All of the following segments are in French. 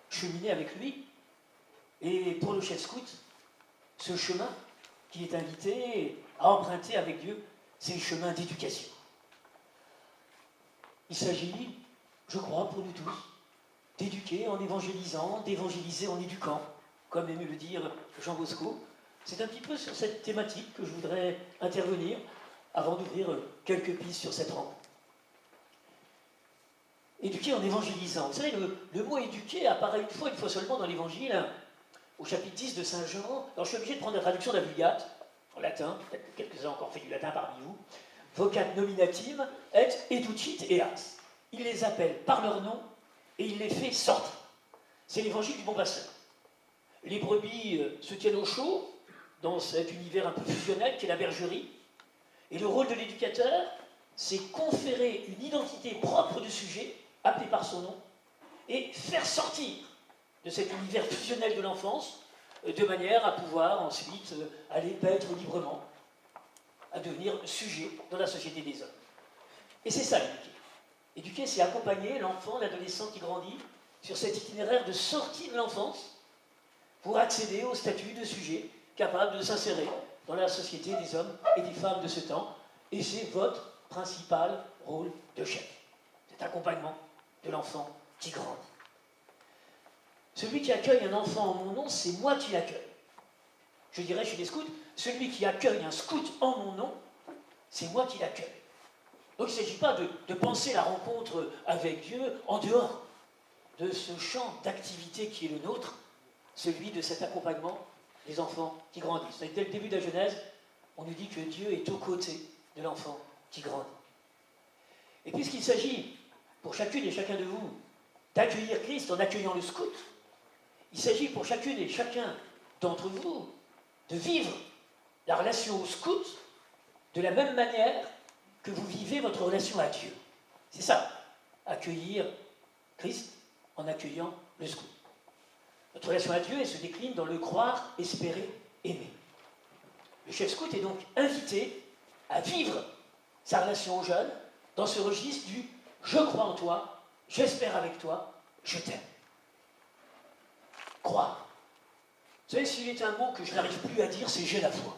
cheminer avec lui. Et pour le chef scout, ce chemin qu'il est invité à emprunter avec Dieu, c'est le chemin d'éducation. Il s'agit, je crois, pour nous tous, d'éduquer en évangélisant, d'évangéliser en éduquant, comme aimait le dire Jean Bosco. C'est un petit peu sur cette thématique que je voudrais intervenir avant d'ouvrir quelques pistes sur cette rencontre. Éduquer en évangélisant. Vous savez, le mot éduquer apparaît une fois seulement dans l'Évangile, au chapitre 10 de Saint Jean. Alors je suis obligé de prendre la traduction de la Vulgate, en latin, peut-être que quelques-uns ont encore fait du latin parmi vous. Vocat nominatim et educit eas. Il les appelle par leur nom et il les fait sortir. C'est l'évangile du bon pasteur. Les brebis se tiennent au chaud dans cet univers un peu fusionnel qu'est la bergerie. Et le rôle de l'éducateur, c'est conférer une identité propre du sujet, appelé par son nom, et faire sortir de cet univers fusionnel de l'enfance, de manière à pouvoir ensuite aller paître librement, à devenir sujet dans la société des hommes. Et c'est ça, éduquer. Éduquer, c'est accompagner l'enfant, l'adolescent qui grandit, sur cet itinéraire de sortie de l'enfance, pour accéder au statut de sujet capable de s'insérer dans la société des hommes et des femmes de ce temps. Et c'est votre principal rôle de chef, cet accompagnement de l'enfant qui grandit. Celui qui accueille un enfant en mon nom, c'est moi qui l'accueille. Je dirais chez les scouts, celui qui accueille un scout en mon nom, c'est moi qui l'accueille. Donc il ne s'agit pas de penser la rencontre avec Dieu en dehors de ce champ d'activité qui est le nôtre, celui de cet accompagnement des enfants qui grandissent. Dès le début de la Genèse, on nous dit que Dieu est aux côtés de l'enfant qui grandit. Et puisqu'il s'agit, pour chacune et chacun de vous, d'accueillir Christ en accueillant le scout, il s'agit pour chacune et chacun d'entre vous de vivre la relation au scout de la même manière que vous vivez votre relation à Dieu. C'est ça, accueillir Christ en accueillant le scout. Notre relation à Dieu, elle se décline dans le croire, espérer, aimer. Le chef scout est donc invité à vivre sa relation aux jeunes dans ce registre du « je crois en toi, j'espère avec toi, je t'aime ». Croire. Vous savez, s'il est un mot que je n'arrive plus à dire, c'est « j'ai la foi ».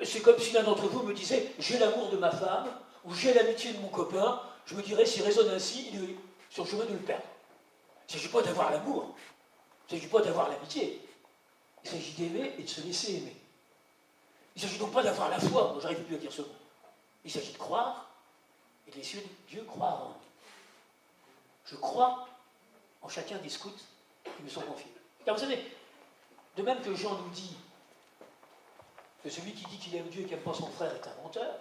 C'est comme si l'un d'entre vous me disait « j'ai l'amour de ma femme » ou « j'ai l'amitié de mon copain », je me dirais, s'il raisonne ainsi, il est sur le chemin de le perdre. Il ne s'agit pas d'avoir l'amour, il ne s'agit pas d'avoir l'amitié, il s'agit d'aimer et de se laisser aimer. Il ne s'agit donc pas d'avoir la foi, moi j'arrive plus à dire ce mot. Il s'agit de croire et de laisser Dieu croire en nous. Je crois en chacun des scouts qui me sont confiés. Car vous savez, de même que Jean nous dit que celui qui dit qu'il aime Dieu et qui n'aime pas son frère est un menteur,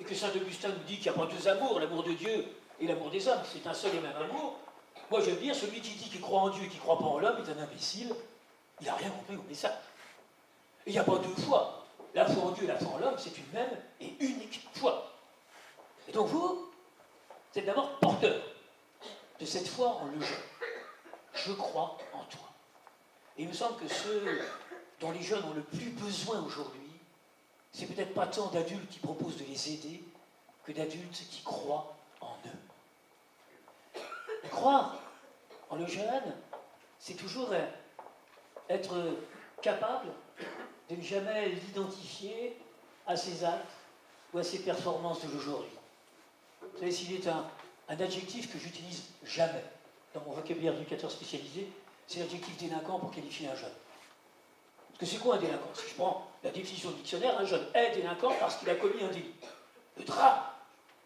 et que saint Augustin nous dit qu'il n'y a pas deux amours, l'amour de Dieu et l'amour des hommes, c'est un seul et même amour, moi je veux dire, celui qui dit qu'il croit en Dieu et qui ne croit pas en l'homme est un imbécile, il n'a rien compris au message. Et il n'y a pas deux fois. La foi en Dieu et la foi en l'homme, c'est une même et unique foi. Et donc vous êtes d'abord porteur de cette foi en le jeune. Je crois en toi. Et il me semble que ceux dont les jeunes ont le plus besoin aujourd'hui, c'est peut-être pas tant d'adultes qui proposent de les aider que d'adultes qui croient en eux. Et croire en le jeune, c'est toujours être capable de ne jamais l'identifier à ses actes ou à ses performances de l'aujourd'hui. Vous savez, s'il est un adjectif que j'utilise jamais dans mon vocabulaire d'éducateur spécialisé, c'est l'adjectif délinquant pour qualifier un jeune. Parce que c'est quoi un délinquant? Si je prends la définition du dictionnaire, un jeune est délinquant parce qu'il a commis un délit. Le drame,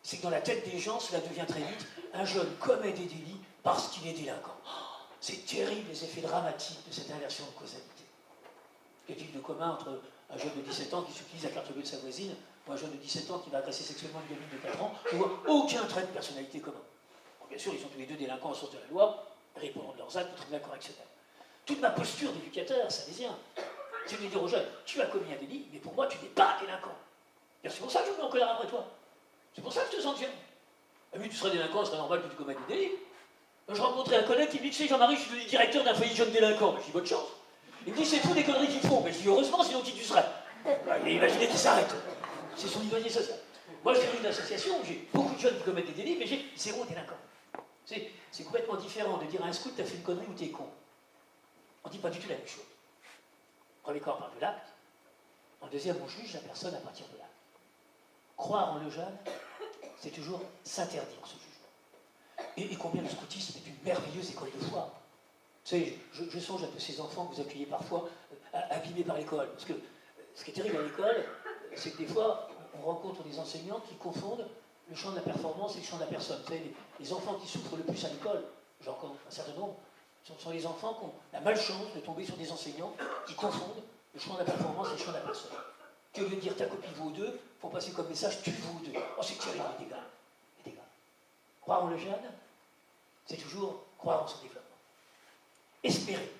c'est que dans la tête des gens, cela devient très vite, un jeune commet des délits parce qu'il est délinquant. C'est terrible les effets dramatiques de cette inversion de causalité. Qu'est-il de commun entre un jeune de 17 ans qui s'utilise la carte bleue de sa voisine ou un jeune de 17 ans qui va agresser sexuellement une gamine de 4 ans? Je ne vois aucun trait de personnalité commun. Bon, bien sûr, ils sont tous les deux délinquants au sens de la loi, répondant de leurs actes au tribunal correctionnel. Toute ma posture d'éducateur salésien, c'est de dire aux jeunes, tu as commis un délit, mais pour moi, tu n'es pas délinquant. C'est pour ça que je me mets en colère après toi. C'est pour ça que je te sanctionne. Ah oui, tu serais délinquant, ce serait normal que tu commettes des délits. Je rencontrais un collègue qui me dit, tu sais, Jean-Marie, je suis le directeur d'un foyer de jeunes délinquants. Je dis, bonne chance. Il me dit, c'est tout des conneries qu'ils font. Mais je dis, heureusement, sinon qui tu serais. Imaginez qu'ils s'arrêtent. C'est son niveau social. Moi, je suis dans une association où j'ai beaucoup de jeunes qui commettent des délits, mais j'ai zéro délinquant. C'est complètement différent de dire à un scout, t'as fait une connerie ou t'es con. On ne dit pas du tout la même chose. Premier cas, on parle de l'acte. En deuxième, on juge la personne à partir de l'acte. Croire en le jeune, c'est toujours s'interdire ce jugement. Et combien le scoutisme est une merveilleuse école de foi. Vous savez, je songe à tous ces enfants que vous accueillez parfois abîmés par l'école. Parce que ce qui est terrible à l'école, c'est que des fois, on rencontre des enseignants qui confondent le champ de la performance et le champ de la personne. Vous savez, les enfants qui souffrent le plus à l'école, j'en connais un certain nombre, sont les enfants qui ont la malchance de tomber sur des enseignants qui confondent le champ de la performance et le champ de la personne. Qui au lieu de dire ta copie vaut 2, font passer comme message tu vaux 2. Oh, c'est terrible, les dégâts. Les dégâts. Croire en le jeune, c'est toujours croire en son développement. Espérer.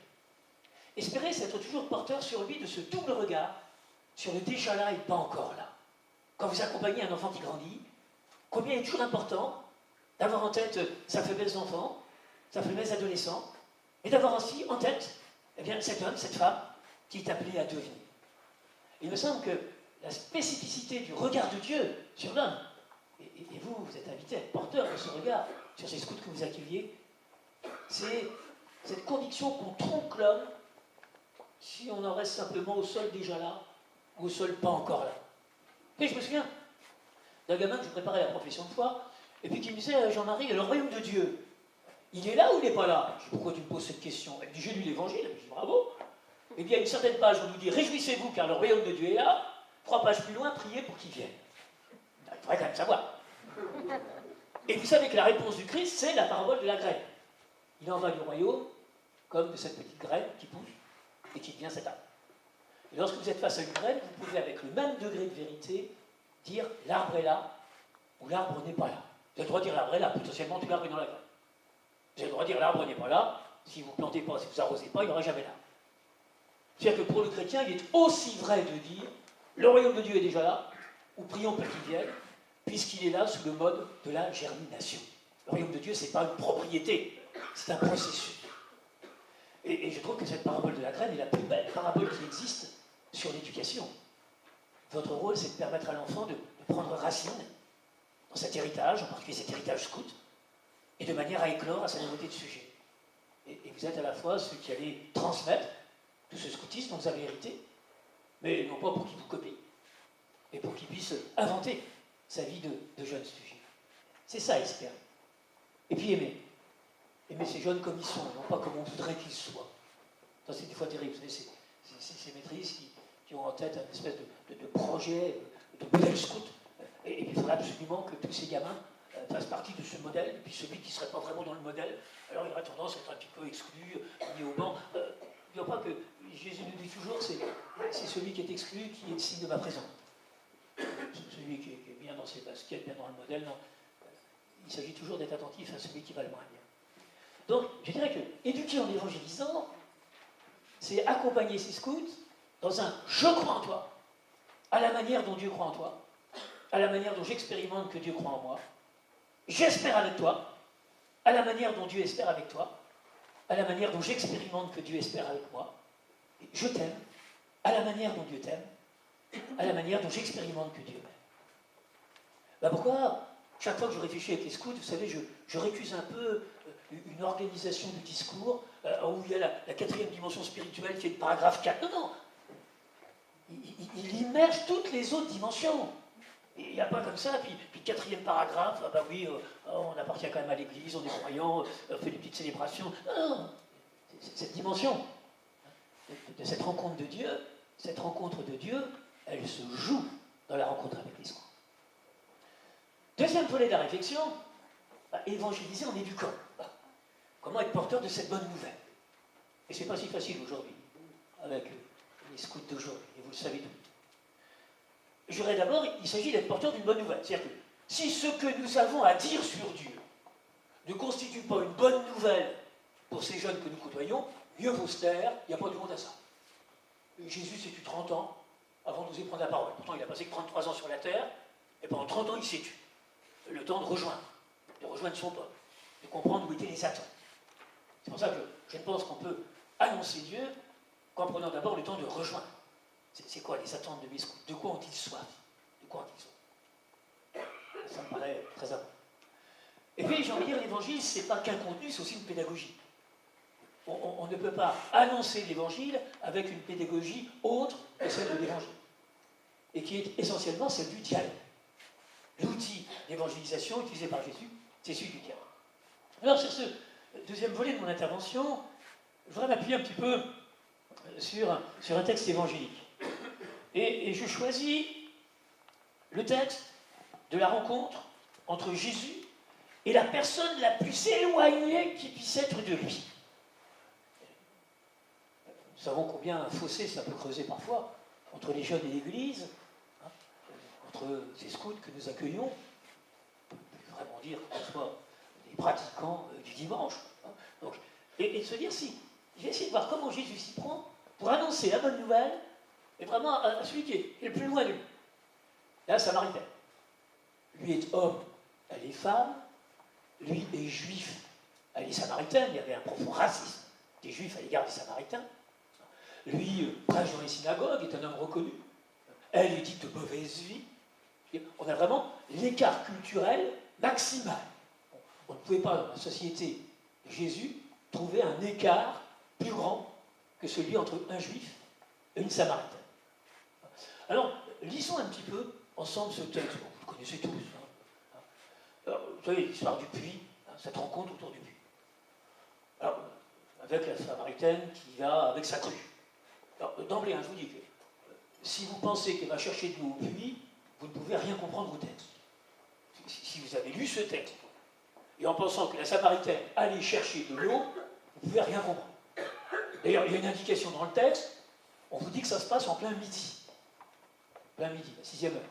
Espérer, c'est être toujours porteur sur lui de ce double regard sur le déjà là et pas encore là. Quand vous accompagnez un enfant qui grandit, combien il est toujours important d'avoir en tête sa faiblesse d'enfant, sa faiblesse adolescent, et d'avoir aussi en tête eh bien, cet homme, cette femme qui est appelé à devenir. Il me semble que la spécificité du regard de Dieu sur l'homme, et vous êtes invité à être porteur de ce regard sur ces scouts que vous accueillez, c'est cette conviction qu'on trompe l'homme si on en reste simplement au sol déjà là, ou au sol pas encore là. Et je me souviens d'un gamin que je préparais à la profession de foi, et puis qui me disait, Jean-Marie, le royaume de Dieu, il est là ou il n'est pas là? Je dis, pourquoi tu me poses cette question? Elle me dit, j'ai lu l'évangile. Je dis, bravo. Et puis à une certaine page, on nous dit, réjouissez-vous car le royaume de Dieu est là. 3 pages plus loin, priez pour qu'il vienne. Il faudrait quand même savoir. Et vous savez que la réponse du Christ, c'est la parabole de la graine. Il en va du royaume comme de cette petite graine qui pousse et qui devient cet arbre. Et lorsque vous êtes face à une graine, vous pouvez avec le même degré de vérité dire l'arbre est là ou l'arbre n'est pas là. Vous avez le droit de dire l'arbre est là, potentiellement tout l'arbre est dans la graine. Vous avez le droit de dire l'arbre n'est pas là, si vous ne plantez pas, si vous n'arrosez pas, il n'y aura jamais l'arbre. C'est-à-dire que pour le chrétien, il est aussi vrai de dire le royaume de Dieu est déjà là, ou prions pour qu'il vienne, puisqu'il est là sous le mode de la germination. Le royaume de Dieu, ce n'est pas une propriété, c'est un processus. Et je trouve que cette parabole de la graine est la plus belle parabole qui existe sur l'éducation. Votre rôle, c'est de permettre à l'enfant de prendre racine dans cet héritage, en particulier cet héritage scout, et de manière à éclore à sa nouveauté de sujet. Et vous êtes à la fois ceux qui allez transmettre tout ce scoutisme dont vous avez hérité, mais non pas pour qu'il vous copie, mais pour qu'il puisse inventer sa vie de jeune sujet. C'est ça, espérer. Et puis aimer. Aimer ces jeunes comme ils sont, non pas comme on voudrait qu'ils soient. Ça, c'est des fois terrible. Vous savez, ces maîtrises qui ont en tête une espèce de projet, de modèle scout. Et puis il faudrait absolument que tous ces gamins fassent partie de ce modèle. Et puis celui qui ne serait pas vraiment dans le modèle, alors il aurait tendance à être un petit peu exclu, mis au banc. N'oublions pas que Jésus nous dit toujours, c'est celui qui est exclu qui est le signe de ma présence. Celui qui est bien dans ses baskets, bien dans le modèle, non. Il s'agit toujours d'être attentif à celui qui va le moins bien. Donc, je dirais que éduquer en évangélisant, c'est accompagner ces scouts dans un « je crois en toi », à la manière dont Dieu croit en toi, à la manière dont j'expérimente que Dieu croit en moi, j'espère avec toi, à la manière dont Dieu espère avec toi, à la manière dont j'expérimente que Dieu espère avec moi, je t'aime, à la manière dont Dieu t'aime, à la manière dont j'expérimente que Dieu m'aime. Ben pourquoi, chaque fois que je réfléchis avec les scouts, vous savez, je récuse un peu une organisation du discours où il y a la 4e dimension spirituelle qui est le paragraphe 4. Non, non. Il immerge toutes les autres dimensions. Il n'y a pas comme ça, puis 4e paragraphe, ah bah oui, on appartient quand même à l'église, on est croyant, on fait des petites célébrations. Non, non. Cette dimension de cette rencontre de Dieu, cette rencontre de Dieu, elle se joue dans la rencontre avec les scouts. Deuxième volet de la réflexion, évangéliser en éduquant. Comment être porteur de cette bonne nouvelle? Et c'est pas si facile aujourd'hui, avec les scouts d'aujourd'hui, et vous le savez tous. Je dirais d'abord, il s'agit d'être porteur d'une bonne nouvelle. C'est-à-dire que si ce que nous avons à dire sur Dieu ne constitue pas une bonne nouvelle pour ces jeunes que nous côtoyons, mieux vaut se taire, il n'y a pas de monde à ça. Jésus s'est tué 30 ans avant d'oser prendre la parole. Pourtant, il a passé que 33 ans sur la terre, et pendant 30 ans, il s'est tué. Le temps de rejoindre son peuple, de comprendre où étaient les attentes. C'est pour ça que je pense qu'on peut annoncer Dieu qu'en prenant d'abord le temps de rejoindre. C'est quoi les attentes de mes scouts? De quoi ont-ils soif? De quoi ont-ils soif? Ça me paraît très important. Et puis, j'ai envie de dire, l'évangile, c'est pas qu'un contenu, c'est aussi une pédagogie. On ne peut pas annoncer l'évangile avec une pédagogie autre que celle de l'évangile, et qui est essentiellement celle du dialogue. L'outil d'évangélisation utilisé par Jésus, c'est celui du dialogue. Alors, sur ce deuxième volet de mon intervention, je voudrais m'appuyer un petit peu sur un texte évangélique. Et je choisis le texte de la rencontre entre Jésus et la personne la plus éloignée qui puisse être de lui. Nous savons combien un fossé ça peut creuser parfois entre les jeunes et l'Église, hein, entre ces scouts que nous accueillons, on peut vraiment dire qu'on soit des pratiquants du dimanche. Hein, donc, et de se dire si, je vais essayer de voir comment Jésus s'y prend pour annoncer la bonne nouvelle, et vraiment à celui qui est le plus loin de lui. La Samaritaine. Lui est homme, elle est femme, lui est juif, elle est samaritaine, il y avait un profond racisme des juifs à l'égard des samaritains. Lui, prêche dans les synagogues, est un homme reconnu. Elle est dite de mauvaise vie. On a vraiment l'écart culturel maximal. On ne pouvait pas, dans la société de Jésus, trouver un écart plus grand que celui entre un juif et une samaritaine. Alors, lisons un petit peu ensemble ce texte. Bon, vous le connaissez tous. Hein. Alors, vous savez, l'histoire du puits, hein, cette rencontre autour du puits. Alors, avec la samaritaine qui va avec sa crue. Alors, d'emblée, hein, je vous dis que si vous pensez qu'elle va chercher de l'eau au puits, vous ne pouvez rien comprendre au texte. Si vous avez lu ce texte, et en pensant que la Samaritaine allait chercher de l'eau, vous ne pouvez rien comprendre. D'ailleurs, il y a une indication dans le texte, on vous dit que ça se passe en plein midi. Plein midi, la 6e heure.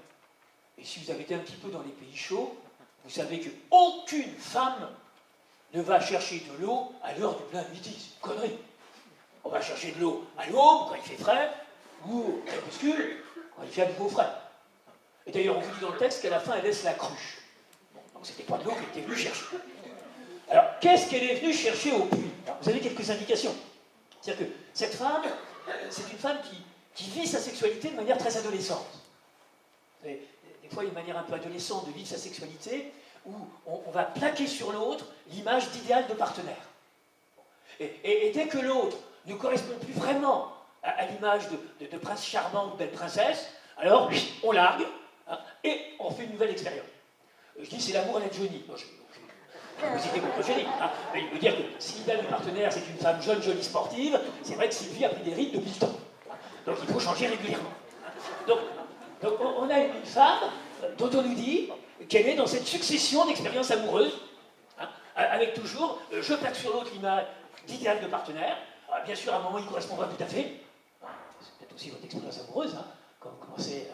Et si vous avez été un petit peu dans les pays chauds, vous savez qu'aucune femme ne va chercher de l'eau à l'heure du plein midi. C'est une connerie. On va chercher de l'eau à l'aube, quand il fait frais, ou au crépuscule, quand il fait à nouveau frais. Et d'ailleurs, on vous dit dans le texte qu'à la fin, elle laisse la cruche. Bon, donc c'était pas de l'eau qu'elle était venue chercher. Alors, qu'est-ce qu'elle est venue chercher au puits? Alors, vous avez quelques indications. C'est-à-dire que cette femme, c'est une femme qui vit sa sexualité de manière très adolescente. Des fois, il y a une manière un peu adolescente de vivre sa sexualité, où on va plaquer sur l'autre l'image d'idéal de partenaire. Et dès que l'autre ne correspond plus vraiment à l'image de prince charmant ou de belle princesse, alors on largue, hein, et on fait une nouvelle expérience. Je dis c'est l'amour à la Johnny. Non, vous citez contre Johnny, hein, mais il veut dire que si l'idéal du partenaire c'est une femme jeune, jolie, sportive, c'est vrai que Sylvie a pris des rides depuis le temps. Donc il faut changer régulièrement. Donc on a une femme dont on nous dit qu'elle est dans cette succession d'expériences amoureuses, hein, avec toujours, je plaque sur l'autre l'image d'idéal de partenaire. Alors, bien sûr, à un moment, il ne correspondra tout à fait. C'est peut-être aussi votre expérience amoureuse. Hein, quand vous commencez,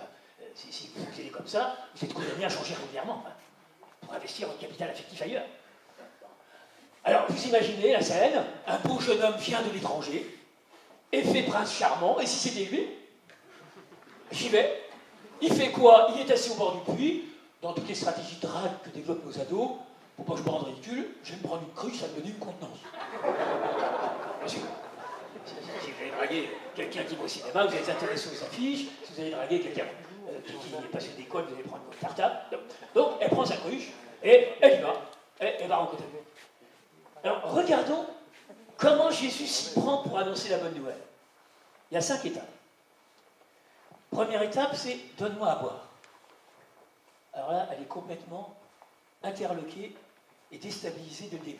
si vous fonctionnez comme ça, vous êtes condamné à changer régulièrement, hein, pour investir votre capital affectif ailleurs. Alors, vous imaginez la scène, un beau jeune homme vient de l'étranger, et fait prince charmant, et si c'était lui, j'y vais. Il fait quoi? Il est assis au bord du puits, dans toutes les stratégies de drague que développent nos ados. Pour pas que je me rende ridicule, je vais me prendre une cruche, ça me donne une contenance. Si vous avez dragué quelqu'un qui va au cinéma, vous êtes intéressé aux affiches. Si vous avez dragué quelqu'un qui est passé d'école, vous allez prendre votre cartable. Donc, elle prend sa cruche, et elle y va. Elle va rencontrer. Alors, regardons comment Jésus s'y prend pour annoncer la bonne nouvelle. Il y a 5 étapes. Première étape, c'est « donne-moi à boire ». Alors là, elle est complètement interloquée et déstabilisée dès le début.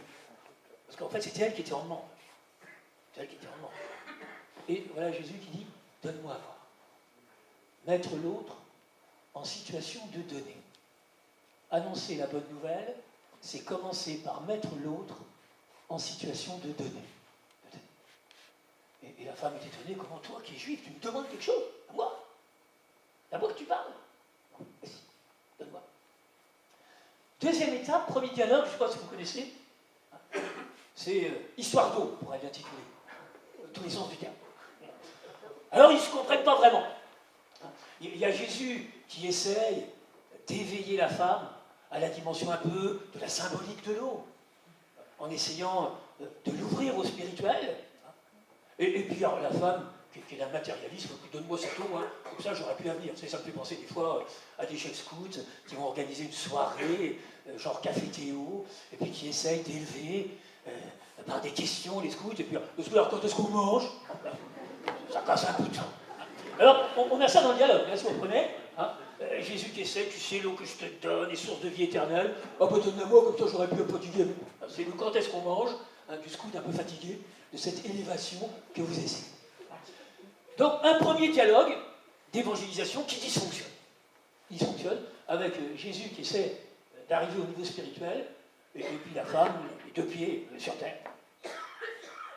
Parce qu'en fait, c'était elle qui était en demande. C'est elle qui était en demande. Et voilà Jésus qui dit « donne-moi à boire ». Mettre l'autre en situation de donner. Annoncer la bonne nouvelle, c'est commencer par mettre l'autre en situation de donner. Et la femme est étonnée, comment toi qui es juif, tu me demandes quelque chose? À moi? À moi que tu parles? Non, vas-y, donne-moi. Deuxième étape, premier dialogue, je ne sais pas si vous connaissez, c'est histoire d'eau, on pourrait l'intituler, tous les sens du terme. Alors ils ne se comprennent pas vraiment. Il y a Jésus qui essaye d'éveiller la femme à la dimension un peu de la symbolique de l'eau, en essayant de l'ouvrir au spirituel. Et puis alors, la femme qui est d'un matérialisme, donne-moi cette eau, hein, comme ça j'aurais pu venir. Ça me fait penser des fois à des chefs scouts qui vont organiser une soirée, genre café Théo, et puis qui essayent d'élever par des questions les scouts, et puis le scout, alors quand est-ce qu'on mange? Ça casse un peu de temps. Alors, on a ça dans le dialogue, là, si vous comprenez, hein, Jésus qui essaie, tu sais, l'eau que je te donne est source de vie éternelle, oh, bah, donne-la-moi, comme ça j'aurais pu fatiguer. C'est le quand est-ce qu'on mange, hein, du scout un peu fatigué, de cette élévation que vous essayez. Donc, un premier dialogue d'évangélisation qui dysfonctionne. Il dysfonctionne avec Jésus qui essaie d'arriver au niveau spirituel, et puis la femme, les deux pieds sur terre.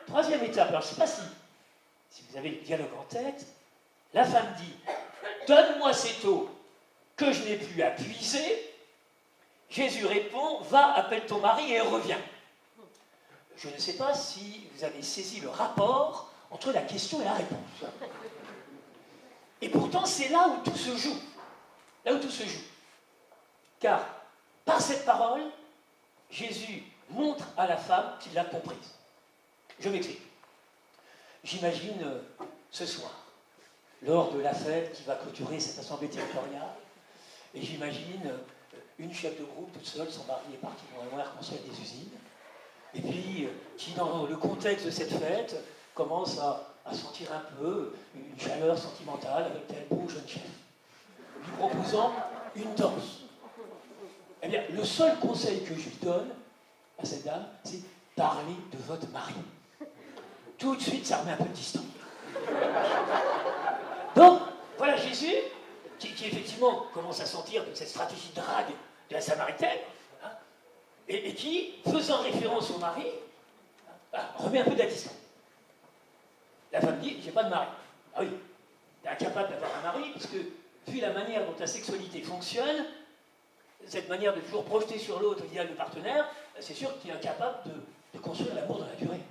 Troisième étape, alors je ne sais pas si vous avez le dialogue en tête, la femme dit « Donne-moi cette eau que je n'ai plus à puiser ». Jésus répond « Va, appelle ton mari et reviens ». Je ne sais pas si vous avez saisi le rapport entre la question et la réponse. Et pourtant, c'est là où tout se joue. Là où tout se joue. Car, par cette parole, Jésus montre à la femme qu'il l'a comprise. Je m'explique. J'imagine ce soir, lors de la fête qui va clôturer cette assemblée territoriale, et j'imagine une chef de groupe toute seule, son mari est parti loin reconstruire des usines, et puis qui, dans le contexte de cette fête, commence à sentir un peu une chaleur sentimentale avec tel beau jeune chef, lui proposant une danse. Eh bien, le seul conseil que je lui donne à cette dame, c'est parler de votre mari. Tout de suite, ça remet un peu de distance. Donc, voilà Jésus, qui effectivement commence à sentir cette stratégie de drague de la Samaritaine, hein, et qui, faisant référence au mari, remet un peu de la distance. La femme dit, j'ai pas de mari. Ah oui, t'es incapable d'avoir un mari, puisque, vu la manière dont ta sexualité fonctionne, cette manière de toujours projeter sur l'autre l'idéal de partenaire, c'est sûr que tu es incapable de construire l'amour dans la durée.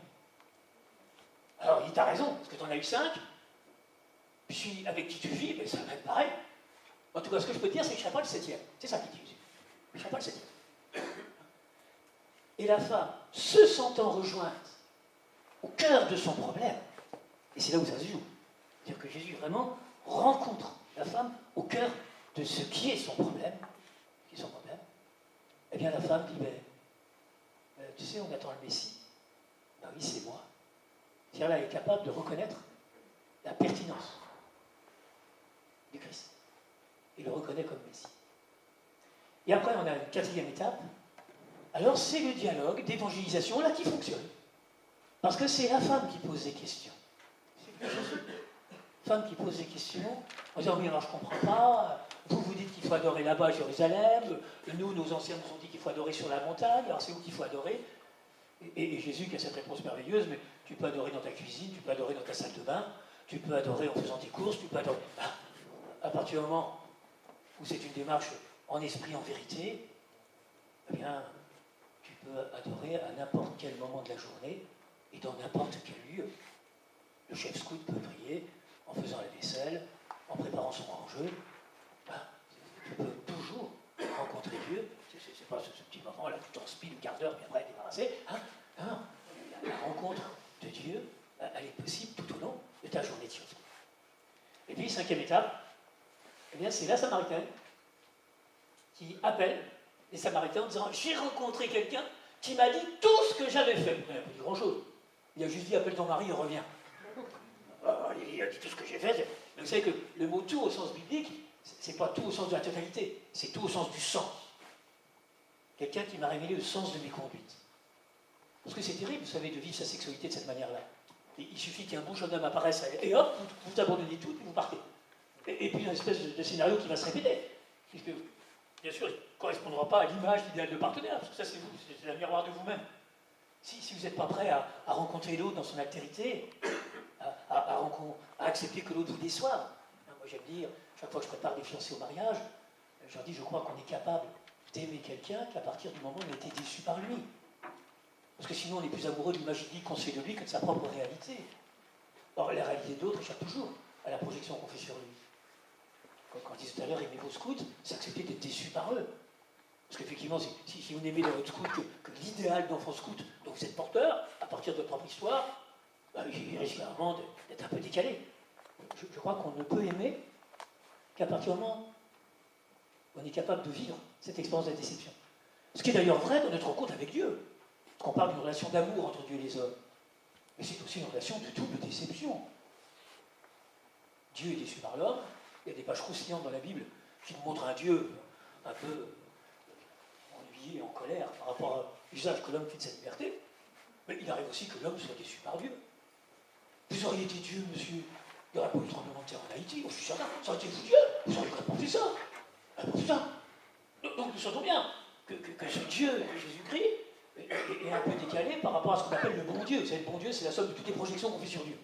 Alors, il dit, t'as raison, parce que t'en as eu 5, puis avec qui tu vis, ben, ça va être pareil. En tout cas, ce que je peux te dire, c'est que je ne serai pas le 7e. C'est ça qu'il dit Jésus. Je ne serai pas le 7e. Et la femme, se sentant rejointe au cœur de son problème, et c'est là où ça se joue, c'est-à-dire que Jésus vraiment rencontre la femme au cœur de ce qui est son problème, eh bien la femme dit, tu sais, on attend le Messie. Ben oui, c'est moi. C'est-à-dire là, elle est capable de reconnaître la pertinence du Christ. Il le reconnaît comme Messie. Et après, on a une quatrième étape. Alors, c'est le dialogue d'évangélisation, là, qui fonctionne. Parce que c'est la femme qui pose des questions. C'est Jésus. La femme qui pose des questions, en disant, oui, alors je ne comprends pas, vous dites qu'il faut adorer là-bas à Jérusalem, nous, nos anciens nous ont dit qu'il faut adorer sur la montagne, alors c'est où qu'il faut adorer? Et Jésus qui a cette réponse merveilleuse, mais tu peux adorer dans ta cuisine, tu peux adorer dans ta salle de bain, tu peux adorer en faisant tes courses, tu peux adorer... À partir du moment où c'est une démarche en esprit, en vérité, eh bien, tu peux adorer à n'importe quel moment de la journée et dans n'importe quel lieu. Le chef scout peut prier en faisant la vaisselle, en préparant son rangeux. Tu peux toujours rencontrer Dieu. C'est pas ce petit moment là, tu t'en spilles une quart d'heure, puis après débarrassé. La rencontre de Dieu, elle est possible tout au long de ta journée de chef scout. Et puis, cinquième étape, eh bien, c'est la Samaritaine qui appelle les Samaritains en disant « J'ai rencontré quelqu'un qui m'a dit tout ce que j'avais fait. » Il n'a pas dit grand-chose. Il a juste dit « Appelle ton mari et reviens. » Il a dit tout ce que j'ai fait. Mais vous savez que le mot « tout » au sens biblique, c'est pas tout au sens de la totalité, c'est tout au sens du sens. Quelqu'un qui m'a révélé le sens de mes conduites. Parce que c'est terrible, vous savez, de vivre sa sexualité de cette manière-là. Il suffit qu'un beau jeune homme apparaisse et hop, vous abandonnez tout et vous partez. Et puis une espèce de scénario qui va se répéter. Puisque, bien sûr, il ne correspondra pas à l'image d'idéal de partenaire, parce que ça c'est vous, c'est un miroir de vous-même. Si vous n'êtes pas prêt à rencontrer l'autre dans son altérité, à accepter que l'autre vous déçoive. Moi j'aime dire, chaque fois que je prépare des fiancés au mariage, je leur dis, je crois qu'on est capable d'aimer quelqu'un qu'à partir du moment où on a été déçu par lui. Parce que sinon on est plus amoureux de l'image qu'on se fait de lui que de sa propre réalité. Or la réalité de l'autre échappe toujours à la projection qu'on fait sur lui. Quand je disais tout à l'heure, aimez vos scouts, c'est accepter d'être déçu par eux. Parce qu'effectivement, si vous n'aimez dans votre scout que l'idéal d'enfant scout, donc vous êtes porteur, à partir de votre propre histoire, il risque vraiment d'être un peu décalé. je crois qu'on ne peut aimer qu'à partir du moment où on est capable de vivre cette expérience de la déception. Ce qui est d'ailleurs vrai dans notre rencontre avec Dieu. Parce qu'on parle d'une relation d'amour entre Dieu et les hommes. Mais c'est aussi une relation de double déception. Dieu est déçu par l'homme. Il y a des pages croustillantes dans la Bible qui nous montrent un Dieu un peu ennuyé, en colère par rapport à l'usage que l'homme fait de sa liberté. Mais il arrive aussi que l'homme soit déçu par Dieu. Vous auriez été Dieu, monsieur, il n'y aurait pas eu de tremblement de terre en Haïti, je suis certain, ça aurait été vous Dieu, vous auriez apporté ça. Apporté ça. Donc nous sentons bien que ce Dieu, Jésus-Christ, est un peu décalé par rapport à ce qu'on appelle le bon Dieu. Vous savez, le bon Dieu, c'est la somme de toutes les projections qu'on fait sur Dieu.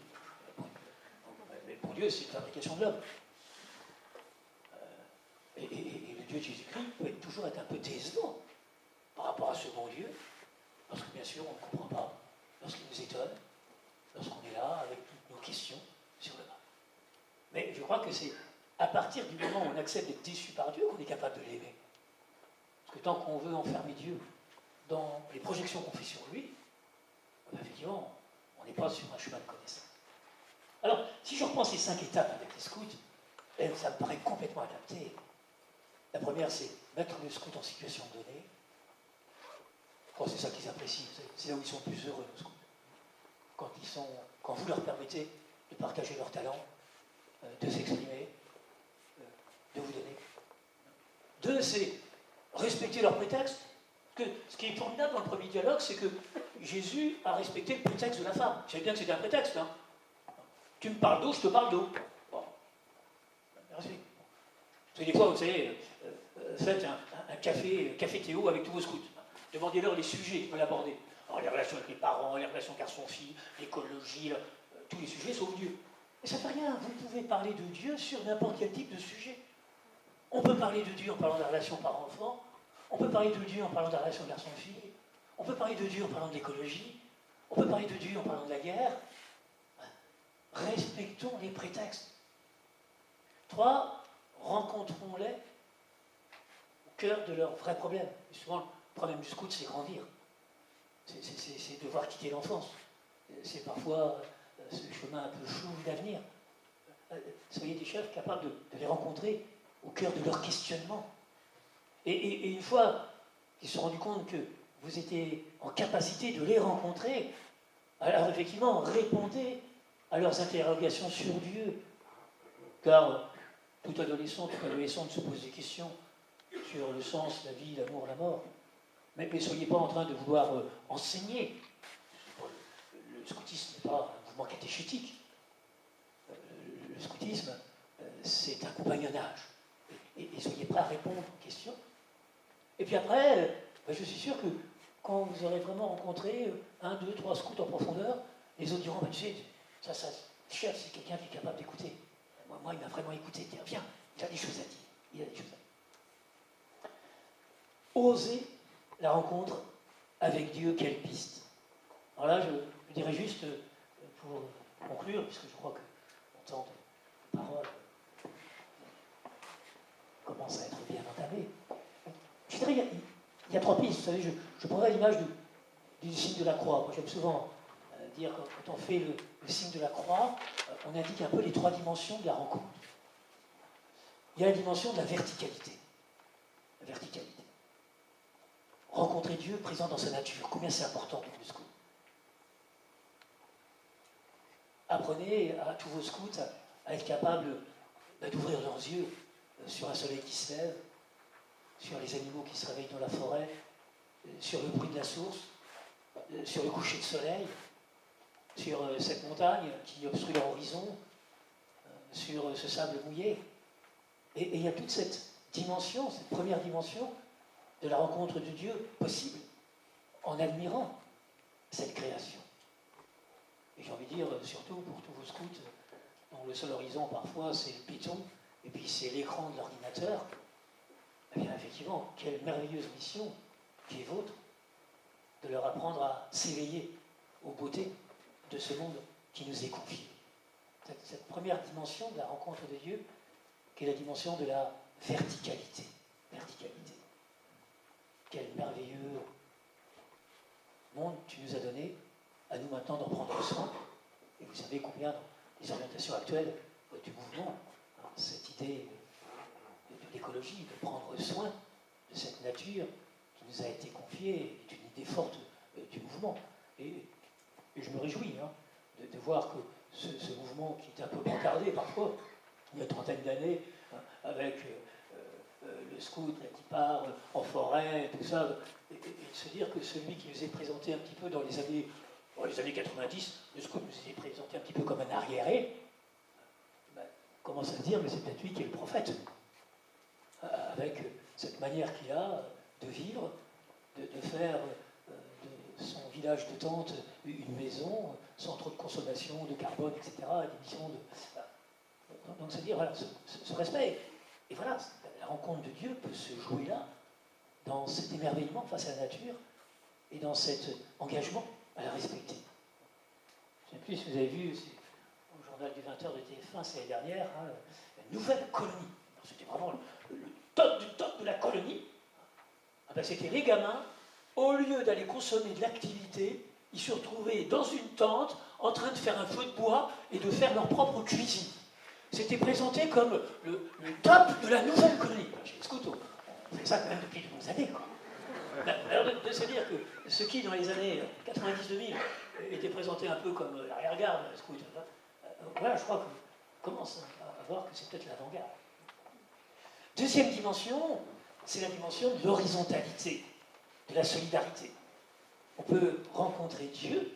Mais le bon Dieu, c'est une fabrication de l'homme. Et le Dieu de Jésus-Christ peut toujours être un peu décevant par rapport à ce bon Dieu, parce que bien sûr, on ne comprend pas, lorsqu'il nous étonne, lorsqu'on est là avec toutes nos questions sur le mal. Mais je crois que c'est à partir du moment où on accepte d'être déçu par Dieu qu'on est capable de l'aimer. Parce que tant qu'on veut enfermer Dieu dans les projections qu'on fait sur lui, effectivement, on n'est pas sur un chemin de connaissance. Alors, si je reprends ces 5 étapes avec les scouts, ça me paraît complètement adapté. La première, c'est mettre le scout en situation donnée. Je crois que c'est ça qu'ils apprécient. C'est là où ils sont plus heureux, nos scouts. Quand vous leur permettez de partager leurs talents, de s'exprimer, de vous donner. 2, c'est respecter leur prétexte. Parce que ce qui est formidable dans le premier dialogue, c'est que Jésus a respecté le prétexte de la femme. Je savais bien que c'était un prétexte. Hein. Tu me parles d'eau, je te parle d'eau. Bon. Merci. Parce que des fois, vous savez, faites un café Théo avec tous vos scouts. Demandez-leur les sujets qui veulent aborder. Alors, les relations avec les parents, les relations garçon-fille, l'écologie, tous les sujets sauf Dieu. Mais ça ne fait rien, vous pouvez parler de Dieu sur n'importe quel type de sujet. On peut parler de Dieu en parlant de la relation parent-enfant, on peut parler de Dieu en parlant de la relation garçon-fille, on peut parler de Dieu en parlant de l'écologie, on peut parler de Dieu en parlant de la guerre. Respectons les prétextes. 3, rencontrons-les au cœur de leurs vrais problèmes. Et souvent, le problème du scout, c'est grandir. C'est devoir quitter l'enfance. C'est parfois ce chemin un peu flou d'avenir. Soyez des chefs capables de les rencontrer au cœur de leur questionnement. Et une fois qu'ils se sont rendus compte que vous étiez en capacité de les rencontrer, alors effectivement, répondez à leurs interrogations sur Dieu. Car tout adolescent se pose des questions sur le sens, la vie, l'amour, la mort. Mais ne soyez pas en train de vouloir enseigner. Le scoutisme n'est pas un mouvement catéchétique. Le scoutisme, c'est un compagnonnage. Et soyez prêts à répondre aux questions. Et puis après, je suis sûr que quand vous aurez vraiment rencontré 1, 2, 3 scouts en profondeur, les autres diront, tu sais, chef, c'est quelqu'un qui est capable d'écouter. Moi, il m'a vraiment écouté. Viens, il a des choses à dire. Il a des choses à dire. Osez la rencontre avec Dieu, quelle piste. Alors là, je dirais juste, pour conclure, puisque je crois que mon temps de parole commence à être bien entamé, je dirais, il y a 3 pistes. Vous savez, je prendrais l'image du signe de la croix. Moi, j'aime souvent dire, quand on fait le signe de la croix, on indique un peu les 3 dimensions de la rencontre. Il y a la dimension de la verticalité. La verticalité. Rencontrer Dieu présent dans sa nature. Combien c'est important pour le scout. Apprenez à tous vos scouts à être capables d'ouvrir leurs yeux sur un soleil qui se lève, sur les animaux qui se réveillent dans la forêt, sur le bruit de la source, sur le coucher de soleil, sur cette montagne qui obstrue leur horizon, sur ce sable mouillé. Et il y a toute cette dimension, cette première dimension de la rencontre de Dieu possible en admirant cette création. Et j'ai envie de dire, surtout pour tous vos scouts, dont le seul horizon parfois c'est le béton, et puis c'est l'écran de l'ordinateur, eh bien effectivement, quelle merveilleuse mission qui est vôtre de leur apprendre à s'éveiller aux beautés de ce monde qui nous est confié. Cette première dimension de la rencontre de Dieu, qui est la dimension de la verticalité. Verticalité. Quel merveilleux monde tu nous as donné, à nous maintenant d'en prendre soin. Et vous savez combien, dans les orientations actuelles, du mouvement, hein, cette idée de l'écologie, de prendre soin de cette nature qui nous a été confiée, est une idée forte du mouvement. Et je me réjouis hein, de voir que ce mouvement qui est un peu brancardé parfois, il y a une trentaine d'années, hein, avec le scout là, qui part en forêt, tout ça, et de se dire que celui qui nous est présenté un petit peu dans les années 90, le scout nous est présenté un petit peu comme un arriéré, ben, on commence à se dire, mais c'est peut-être lui qui est le prophète, avec cette manière qu'il a de vivre, de faire de son village de tente une maison, sans trop de consommation de carbone, etc., d'émissions de... Donc c'est dire, voilà, ce respect. Et voilà, la rencontre de Dieu peut se jouer là, dans cet émerveillement face à la nature, et dans cet engagement à la respecter. Je ne sais plus si vous avez vu, au journal du 20h de TF1, c'est l'année dernière, hein, la nouvelle colonie. C'était vraiment le top du top de la colonie. Ah ben, c'était les gamins, au lieu d'aller consommer de l'activité, ils se retrouvaient dans une tente, en train de faire un feu de bois et de faire leur propre cuisine. C'était présenté comme le top de la nouvelle colonie. Chez les scouts, on fait ça quand même depuis de longues années, quoi. Alors de se dire que ce qui, dans les années 90-2000, était présenté un peu comme l'arrière-garde, scout, voilà, je crois qu'on commence à voir que c'est peut-être l'avant-garde. Deuxième dimension, c'est la dimension de l'horizontalité, de la solidarité. On peut rencontrer Dieu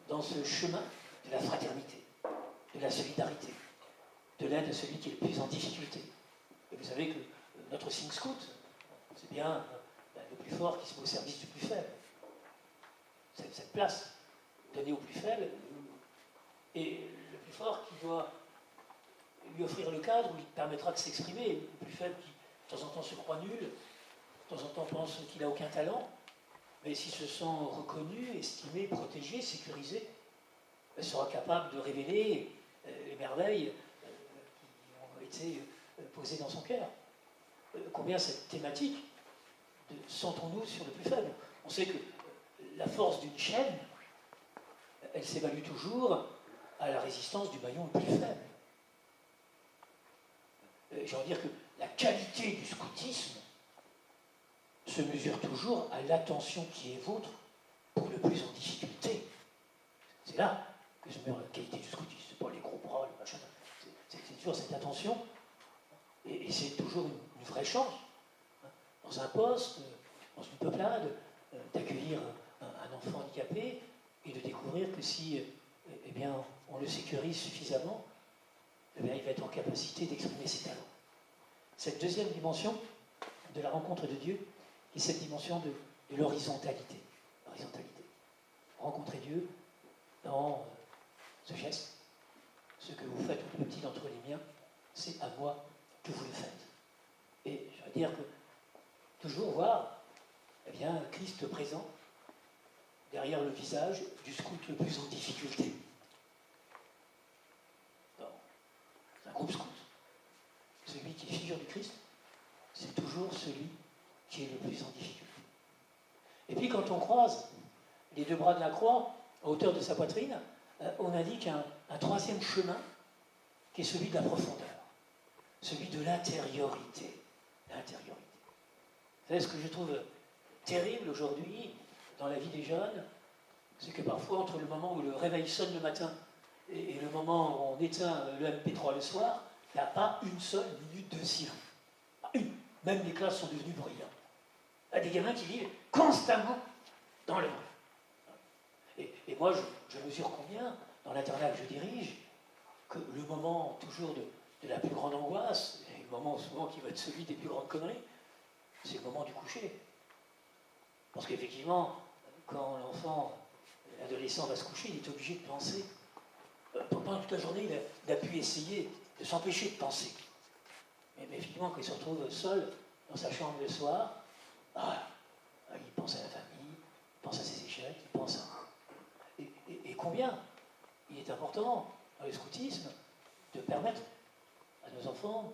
dans ce chemin de la fraternité, de la solidarité, de l'aide à celui qui est le plus en difficulté. Et vous savez que notre signe scout, c'est bien le plus fort qui se met au service du plus faible. Cette place donnée au plus faible, et le plus fort qui doit lui offrir le cadre où il permettra de s'exprimer, le plus faible qui de temps en temps se croit nul, de temps en temps pense qu'il n'a aucun talent, mais s'il se sent reconnu, estimé, protégé, sécurisé, il sera capable de révéler les merveilles qui ont été posées dans son cœur. Combien cette thématique de centrons-nous sur le plus faible. On sait que la force d'une chaîne, elle s'évalue toujours à la résistance du maillon le plus faible. J'ai envie de dire que la qualité du scoutisme se mesure toujours à l'attention qui est vôtre pour le plus en difficulté. C'est là que se mesure la qualité du scoutisme. C'est pas les gros bras, les machins. C'est toujours cette attention. Et c'est toujours une vraie chance. Dans un poste, dans une peuplade, d'accueillir un enfant handicapé et de découvrir que si eh bien, on le sécurise suffisamment, eh bien, il va être en capacité d'exprimer ses talents. Cette deuxième dimension de la rencontre de Dieu est cette dimension de l'horizontalité. L'horizontalité. Rencontrer Dieu dans ce geste. Ce que vous faites au plus petit d'entre les miens, c'est à moi que vous le faites. Et je veux dire que toujours voir eh bien, Christ présent derrière le visage du scout le plus en difficulté. Dans un groupe scout, celui qui est figure du Christ, c'est toujours celui qui est le plus en difficulté. Et puis quand on croise les deux bras de la croix à hauteur de sa poitrine, on indique un troisième chemin qui est celui de la profondeur, celui de l'intériorité. L'intériorité. Vous savez ce que je trouve terrible aujourd'hui dans la vie des jeunes, c'est que parfois entre le moment où le réveil sonne le matin et le moment où on éteint le MP3 le soir, il n'y a pas une seule minute de silence. Pas une. Même les classes sont devenues bruyantes. Il y a des gamins qui vivent constamment dans le bruit. Et moi, je mesure combien, dans l'internat que je dirige, que le moment toujours de la plus grande angoisse, et le moment souvent qui va être celui des plus grandes conneries, c'est le moment du coucher. Parce qu'effectivement, quand l'enfant, l'adolescent va se coucher, il est obligé de penser. Pendant toute la journée, il a pu essayer de s'empêcher de penser. Mais effectivement, quand il se retrouve seul dans sa chambre le soir, il pense à la famille, il pense à ses échecs, il pense à... Et combien il est important, dans le scoutisme, de permettre à nos enfants,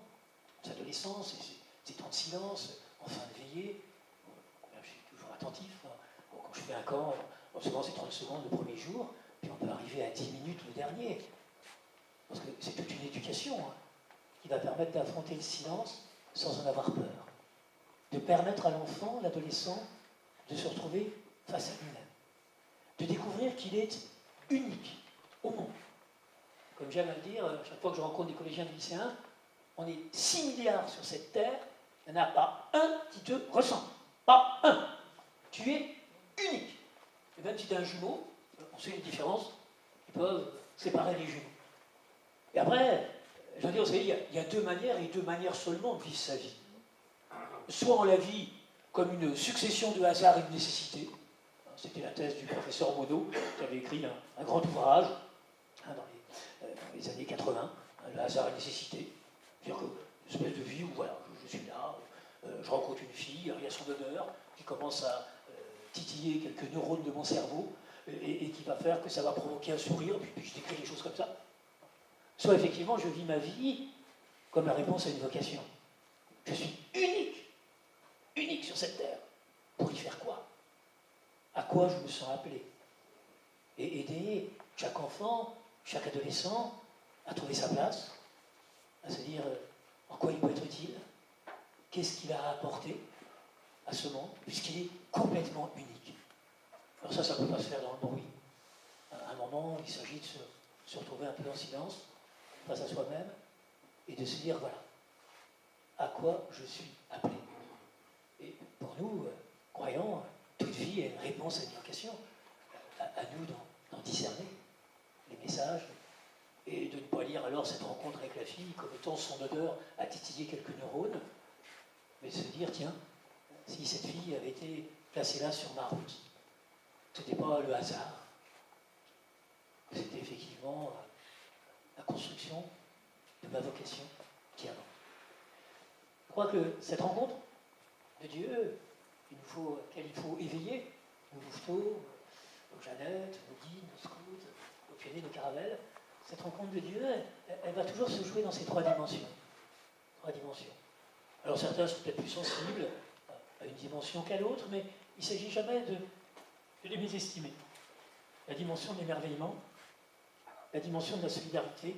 aux adolescents, ces temps de silence, en fin de veillée, je suis toujours attentif. Quand je fais un camp, souvent c'est 30 secondes le premier jour, puis on peut arriver à 10 minutes le dernier. Parce que c'est toute une éducation hein, qui va permettre d'affronter le silence sans en avoir peur. De permettre à l'enfant, l'adolescent, de se retrouver face à lui-même. De découvrir qu'il est unique au monde. Comme j'aime à le dire, chaque fois que je rencontre des collégiens et des lycéens, on est 6 milliards sur cette terre, il n'y en a pas un qui te ressemble. Pas un. Tu es unique. Et même si tu as un jumeau, on sait les différences qui peuvent séparer les jumeaux. Et après, je veux dire, vous savez, il y a deux manières, et deux manières seulement de vivre sa vie. Soit on la vit comme une succession de hasards et de nécessités. C'était la thèse du professeur Monod, qui avait écrit un grand ouvrage hein, dans les années 80, le hasard et la nécessité. C'est-à-dire que une espèce de vie où voilà, je suis là, je rencontre une fille, il y a son honneur, qui commence à titiller quelques neurones de mon cerveau, et qui va faire que ça va provoquer un sourire, puis je décris les choses comme ça. Soit effectivement, je vis ma vie comme la réponse à une vocation. Je suis unique sur cette terre. Pour y faire quoi? À quoi je me sens appelé? Et aider chaque enfant, chaque adolescent à trouver sa place, à se dire en quoi il peut être utile, qu'est-ce qu'il a à apporter à ce monde, puisqu'il est complètement unique. Alors ça ne peut pas se faire dans le bruit. À un moment, il s'agit de se retrouver un peu en silence, face à soi-même, et de se dire, voilà, à quoi je suis appelé. Et pour nous, croyants, toute vie est une réponse à une vocation. À nous d'en discerner les messages, et de ne pas lire alors cette rencontre avec la fille comme étant son odeur à titiller quelques neurones, mais de se dire, tiens, si cette fille avait été placée là sur ma route, ce n'était pas le hasard, c'était effectivement la construction de ma vocation qui avance. Je crois que cette rencontre de Dieu, qu'elle il faut éveiller, nos louveteaux, nos Jeannette, nos guides, nos scouts, nos pionniers, nos caravelles, cette rencontre de Dieu, elle va toujours se jouer dans ces trois dimensions. Alors certains sont peut-être plus sensibles à une dimension qu'à l'autre, mais il ne s'agit jamais de les mésestimer. La dimension de l'émerveillement, la dimension de la solidarité,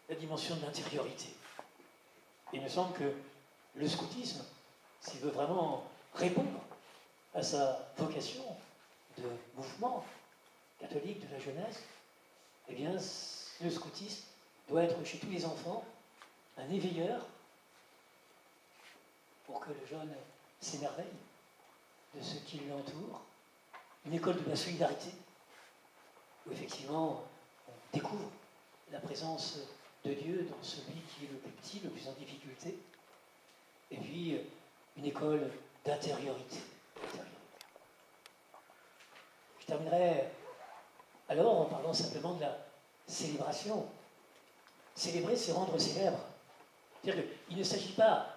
la dimension de l'intériorité. Il me semble que le scoutisme, s'il veut vraiment répondre à sa vocation de mouvement catholique de la jeunesse, eh bien, le scoutisme doit être chez tous les enfants un éveilleur pour que le jeune s'émerveille de ce qui l'entoure, une école de la solidarité, où effectivement on découvre la présence de Dieu dans celui qui est le plus petit, le plus en difficulté, et puis une école d'intériorité. Je terminerai alors en parlant simplement de la célébration. Célébrer, c'est rendre célèbre. C'est-à-dire qu'il ne s'agit pas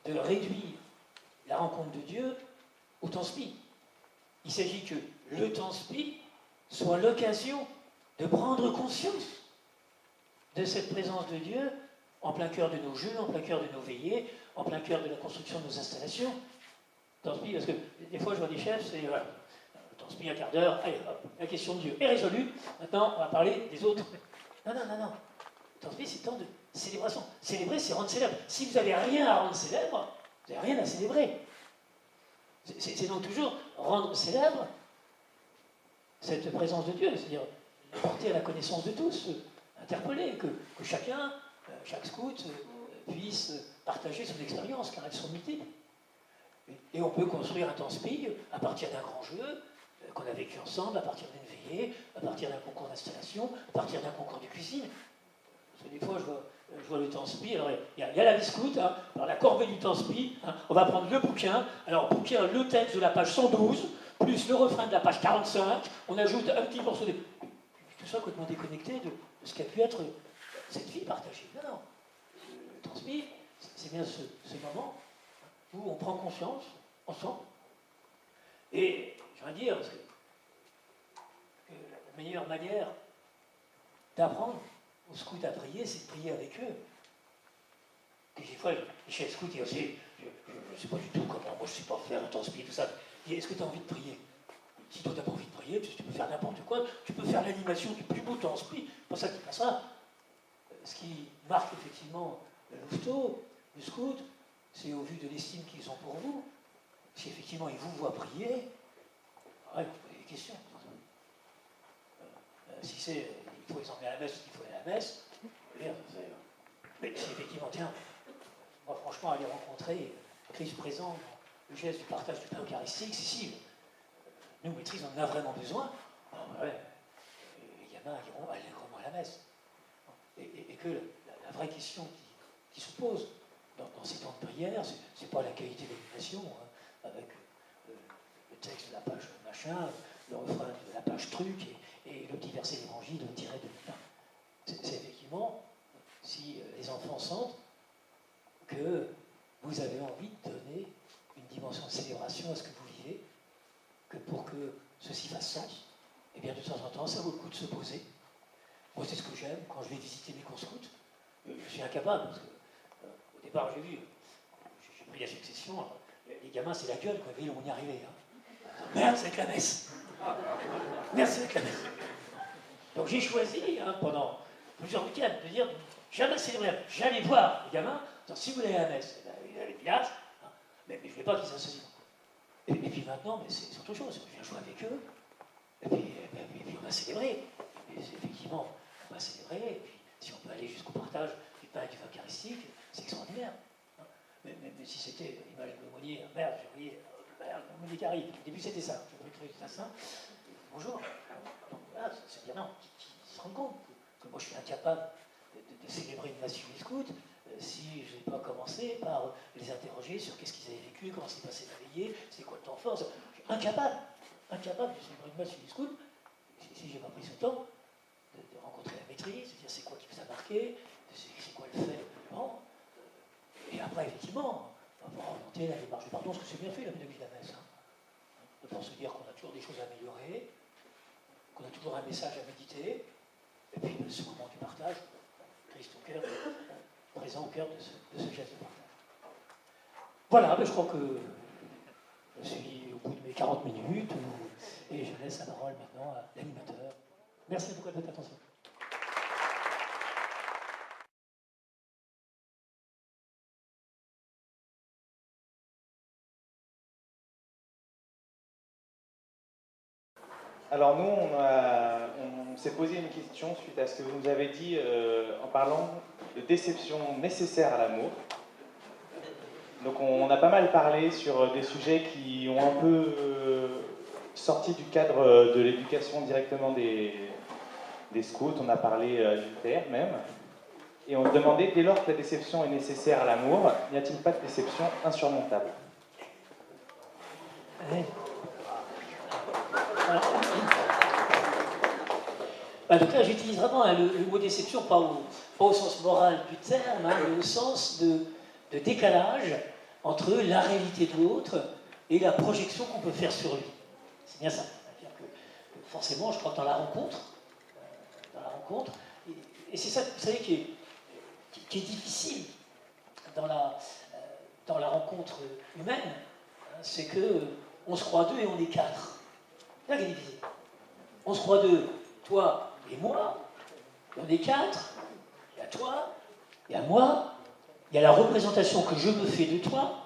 de réduire la rencontre de Dieu au temps spi. Il s'agit que le temps spi soit l'occasion de prendre conscience de cette présence de Dieu en plein cœur de nos jeux, en plein cœur de nos veillées, en plein cœur de la construction de nos installations. Temps spi, parce que des fois je vois des chefs, c'est voilà, le temps spi, un quart d'heure, allez hop, la question de Dieu est résolue, maintenant on va parler des autres. Non. Le temps spi, c'est temps de célébration. Célébrer, c'est rendre célèbre. Si vous n'avez rien à rendre célèbre, vous n'avez rien à célébrer. C'est donc toujours rendre célèbre cette présence de Dieu, c'est-à-dire porter à la connaissance de tous, interpeller, que chacun, chaque scout, puisse partager son expérience, car elles sont multiples. Et on peut construire un temps spi à partir d'un grand jeu qu'on a vécu ensemble, à partir d'une veillée, à partir d'un concours d'installation, à partir d'un concours de cuisine. Parce que des fois, je vois le temps spi, alors il y a la biscoute, hein, alors la corvée du temps spi, hein, on va prendre le bouquin, alors bouquin, le texte de la page 112, plus le refrain de la page 45, on ajoute un petit morceau de... Tout ça complètement déconnecté de ce qu'a pu être cette vie partagée. Non. Le temps spi, c'est bien ce moment où on prend conscience, ensemble, et je viens dire, parce que la meilleure manière d'apprendre aux scouts à prier, c'est de prier avec eux. Et des fois, les chefs scouts disent, je ne sais pas du tout comment, moi je ne sais pas faire un temps spi, tout ça. Est-ce que tu as envie de prier? si toi t'as pas envie de prier, tu peux faire n'importe quoi, tu peux faire l'animation du plus beau temps split, c'est pas ça qui passera. Ce qui marque effectivement le louveteau, le scout, c'est au vu de l'estime qu'ils ont pour vous. Si effectivement ils vous voient prier, ouais, vous posez des questions. Si c'est il faut les emmener à la messe, il faut aller à la messe, mais si effectivement, tiens, moi franchement, aller rencontrer Christ présent dans le geste du partage du pain eucharistique, si, nous, maîtrise, on en a vraiment besoin, ouais, les gamins iront allègrement à la messe. Et que la vraie question qui se pose dans ces temps de prière, c'est pas la qualité de l'animation, hein, avec le texte de la page machin, le refrain de la page truc, et le petit verset d'évangile tiré de l'État. C'est effectivement si les enfants sentent que vous avez envie de donner une dimension de célébration à ce que vous vivez, que pour que ceci fasse sens, eh bien de temps en temps, ça vaut le coup de se poser. Moi, c'est ce que j'aime quand je vais visiter mes cours scouts. Je suis incapable, parce que au départ, j'ai pris la succession, les gamins, c'est la gueule, quoi, ils vont y arriver. Hein. Merde, c'est avec la messe. Merde, c'est avec la messe. Donc j'ai choisi, hein, pendant plusieurs week-ends, de dire, jamais célébrer, j'allais voir les gamins, si vous allez à la messe, il y a les pilates, hein, mais je ne voulais pas qu'ils s'associent. Et puis maintenant, mais c'est autre chose, je viens jouer avec eux, et puis on va célébrer. Et effectivement, on va célébrer, et puis si on peut aller jusqu'au partage du pain et du vin eucharistique, c'est extraordinaire. Hein. Mais si c'était l'image de l'aumônier, merde, j'ai oublié, merde, l'aumônier qui arrive. Au début, c'était ça. Je voulais trouver ça saint. Bonjour. Donc voilà, c'est bien, non, qui se rendent compte que moi je suis incapable de célébrer une nation des scouts si je n'ai pas commencé par les interroger sur qu'est-ce qu'ils avaient vécu, comment s'est passé la veillée, c'est quoi le temps fort. Je suis incapable de célébrer une nation des scouts si je n'ai pas pris ce temps de rencontrer la maîtrise, de dire c'est quoi qui vous a marqué, c'est quoi le fait. Bon, et après, effectivement, on va orienter la démarche du pardon, parce que c'est bien fait la pédagogie de la messe. Hein. De pouvoir se dire qu'on a toujours des choses à améliorer, qu'on a toujours un message à méditer, et puis ce moment du partage, Christ au cœur, présent au cœur de ce geste de partage. Voilà, je crois que je suis au bout de mes 40 minutes, et je laisse la parole maintenant à l'animateur. Merci beaucoup de votre attention. Alors nous, on s'est posé une question suite à ce que vous nous avez dit en parlant de déception nécessaire à l'amour. Donc on a pas mal parlé sur des sujets qui ont un peu sorti du cadre de l'éducation directement des scouts. On a parlé du père même. Et on se demandait, dès lors que la déception est nécessaire à l'amour, n'y a-t-il pas de déception insurmontable ? Oui. Donc là, j'utilise vraiment le mot déception, pas au sens moral du terme, hein, mais au sens de décalage entre la réalité de l'autre et la projection qu'on peut faire sur lui. C'est bien ça. C'est-à-dire que forcément, je crois que dans la rencontre, et c'est ça, vous savez, qui est difficile dans la rencontre humaine, hein, c'est que on se croit deux et on est quatre. C'est ça qui est difficile. On se croit deux, toi et moi, on est quatre, il y a toi, il y a moi, il y a la représentation que je me fais de toi,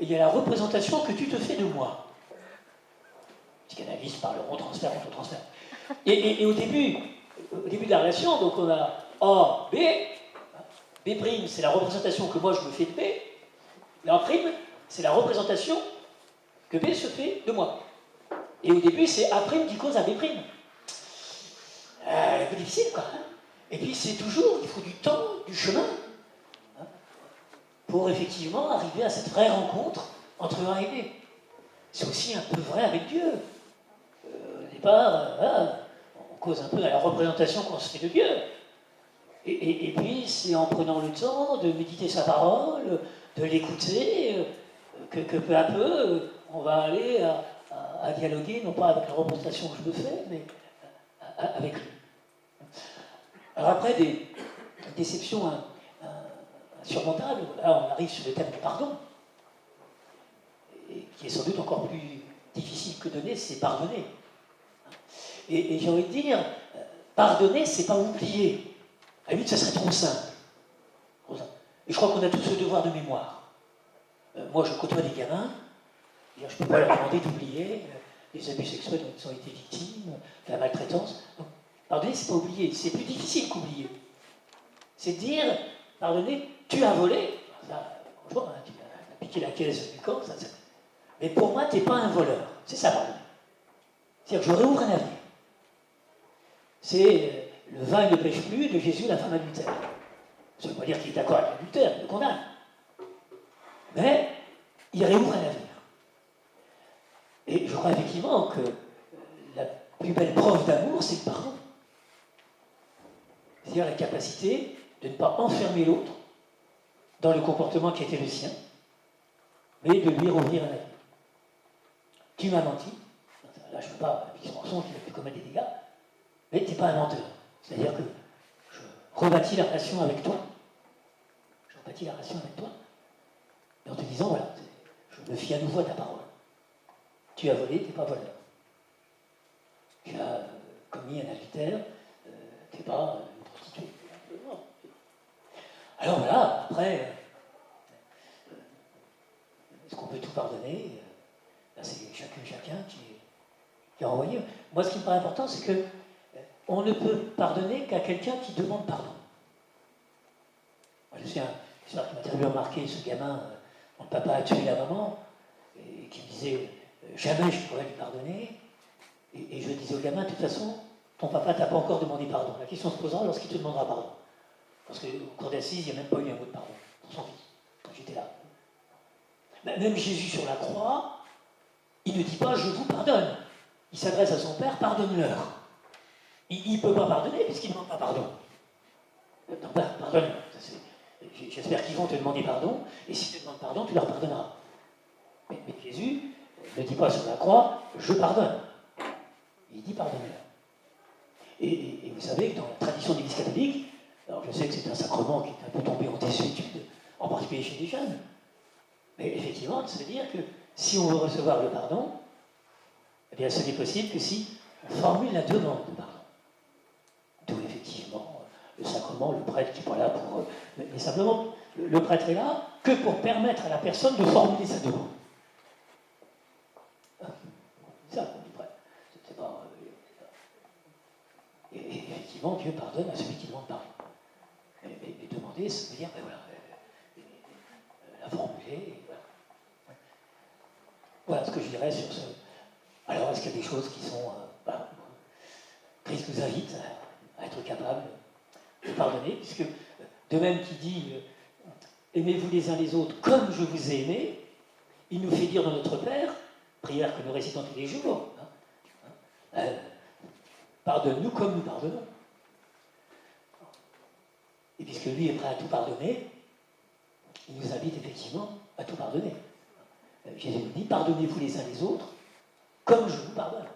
et il y a la représentation que tu te fais de moi. Les psychanalystes parleront transfert contre transfert. Et au début de la relation, donc on a A, B, B', c'est la représentation que moi je me fais de B, et A', c'est la représentation que B se fait de moi. Et au début, c'est A' qui cause à B'. Un peu difficile, quoi. Hein. Et puis, c'est toujours, il faut du temps, du chemin, hein, pour effectivement arriver à cette vraie rencontre entre A et B. C'est aussi un peu vrai avec Dieu. Au départ, on cause un peu à la représentation qu'on se fait de Dieu. Et puis, c'est en prenant le temps de méditer sa parole, de l'écouter, que peu à peu, on va aller à dialoguer, non pas avec la représentation que je me fais, mais avec lui. Alors après, des déceptions insurmontables, là on arrive sur le thème du pardon, et qui est sans doute encore plus difficile que donner, c'est pardonner. Et j'ai envie de dire, pardonner, c'est pas oublier. À la limite, ça serait trop simple. Et je crois qu'on a tous ce devoir de mémoire. Moi, je côtoie des gamins, je ne peux pas leur demander d'oublier les abus sexuels dont ils ont été victimes, de la maltraitance. Donc, pardonner, c'est pas oublier. C'est plus difficile qu'oublier. C'est dire, pardonner, tu as volé. Ça, bonjour, hein, tu as piqué la caisse du camp. Mais pour moi, tu n'es pas un voleur. C'est ça, pardonner. C'est-à-dire que je réouvre un avenir. C'est le vin ne pêche plus de Jésus, la femme adultère. Ça ne veut pas dire qu'il est d'accord avec l'adultère, il le condamne. Mais il réouvre un avenir. Et je crois effectivement que la plus belle preuve d'amour, c'est le pardon. C'est-à-dire la capacité de ne pas enfermer l'autre dans le comportement qui était le sien, mais de lui rouvrir un avenir. Tu m'as menti, là je ne peux pas, avec ce mensonge, tu as pu commettre des dégâts, mais tu n'es pas un menteur. C'est-à-dire que je rebâtis la relation avec toi, en te disant, voilà, je me fie à nouveau à ta parole. Tu as volé, tu n'es pas voleur. Tu as commis un adultère, tu n'es pas une prostituée. Alors voilà, après, est-ce qu'on peut tout pardonner? C'est chacun qui a envoyé. Moi, ce qui me paraît important, c'est que on ne peut pardonner qu'à quelqu'un qui demande pardon. Moi, je sais, l'histoire qui m'a tellement remarqué, ce gamin dont le papa a tué la maman, et qui me disait jamais je pourrais lui pardonner. Et je disais au gamin, de toute façon, ton papa t'a pas encore demandé pardon. La question se posera lorsqu'il te demandera pardon. Parce qu'au cours d'assises, il n'y a même pas eu un mot de pardon pour son fils, quand j'étais là. Même Jésus sur la croix, il ne dit pas je vous pardonne. Il s'adresse à son père, pardonne-leur. Il ne peut pas pardonner puisqu'il ne demande pas pardon. Donc, pardonne. J'espère qu'ils vont te demander pardon, et s'ils te demandent pardon, tu leur pardonneras. Mais Jésus ne dit pas sur la croix, je pardonne. Il dit pardonne-leur. Et vous savez que dans la tradition de l'Église catholique, alors je sais que c'est un sacrement qui est un peu tombé en désuétude, en particulier chez les jeunes, mais effectivement, ça veut dire que si on veut recevoir le pardon, eh bien ce n'est possible que si on formule la demande de pardon. D'où effectivement le sacrement, le prêtre qui n'est pas là pour... Mais simplement, le prêtre est là que pour permettre à la personne de formuler sa demande. C'est ça qu'on dit prêtre. C'est pas... Et effectivement, Dieu pardonne à celui qui demande pardon. Mais demander, ça veut dire, ben voilà, la formuler, et voilà. Voilà ce que je dirais sur ce... Alors, est-ce qu'il y a des choses qui sont... Christ nous invite à être capable de pardonner, puisque de même qu'il dit aimez-vous les uns les autres comme je vous ai aimé, il nous fait dire dans notre Père, prière que nous récitons tous les jours, pardonne-nous comme nous pardonnons. Et puisque lui est prêt à tout pardonner, il nous invite effectivement à tout pardonner. Jésus nous dit pardonnez-vous les uns les autres comme je vous pardonne.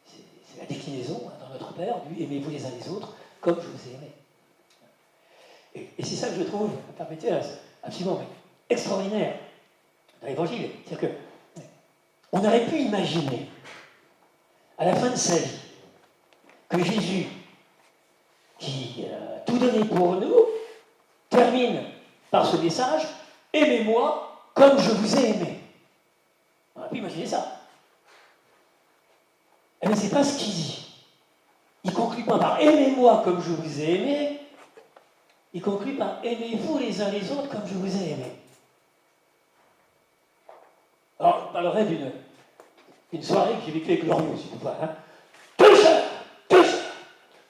C'est la déclinaison dans notre Père du aimez-vous les uns les autres comme je vous ai aimé. Et c'est ça que je trouve, permettez, absolument extraordinaire dans l'Évangile. C'est-à-dire qu'on aurait pu imaginer, à la fin de sa vie, que Jésus, qui a tout donné pour nous, termine par ce message « Aimez-moi comme je vous ai aimé ». On aurait pu imaginer ça. Mais ce n'est pas ce qu'il dit. Il ne conclut pas par « Aimez-moi comme je vous ai aimé », il conclut par « Aimez-vous les uns les autres comme je vous ai aimé ». Alors, je parlerai d'une soirée que j'ai vécue avec Glorieux, si vous voulez. Tous,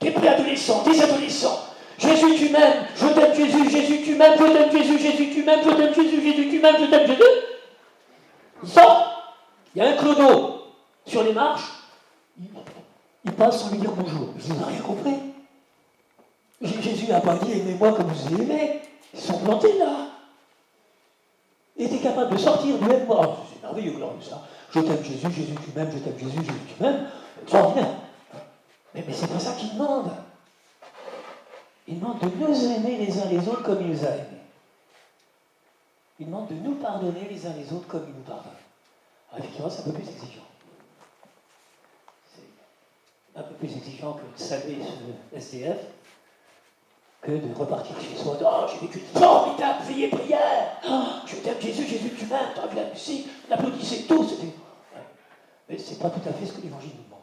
des préadolescents, des adolescents. Jésus, tu m'aimes, je t'aime Jésus, Jésus, tu m'aimes, je t'aime Jésus, Jésus, tu m'aimes, je t'aime Jésus, Jésus, tu m'aimes, je t'aime Jésus. Il sort, il y a un clodo sur les marches, il passe sans lui dire bonjour. Je n'ai rien compris. Jésus n'a pas dit aimez-moi comme vous aimez. Ils sont plantés là. Il était capable de sortir du aime-moi. Oh, c'est merveilleux, Glorieux, ça. Je t'aime Jésus, Jésus, tu m'aimes, je t'aime Jésus, Jésus, tu m'aimes. Extraordinaire. Mais c'est pas ça qu'il demande. Il demande de nous aimer les uns les autres comme il nous a aimés. Il demande de nous pardonner les uns les autres comme il nous pardonne. Alors, effectivement, c'est un peu plus exigeant. C'est un peu plus exigeant que de saluer ce SDF, que de repartir chez soi. Oh, j'ai vécu une formidable veillée prière. Oh, je t'aime Jésus, Jésus tu m'aimes, t'as vu la musique, on applaudissait tous. Ouais. Mais c'est pas tout à fait ce que l'Évangile nous demande.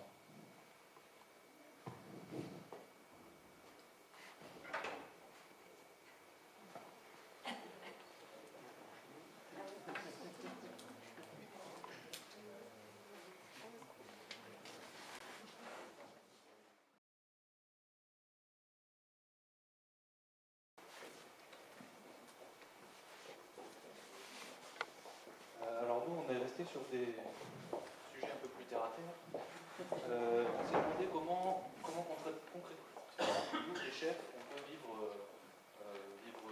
Alors nous, on est resté sur des sujets un peu plus terre à terre. On s'est demandé comment concrètement, nous, les chefs, on peut vivre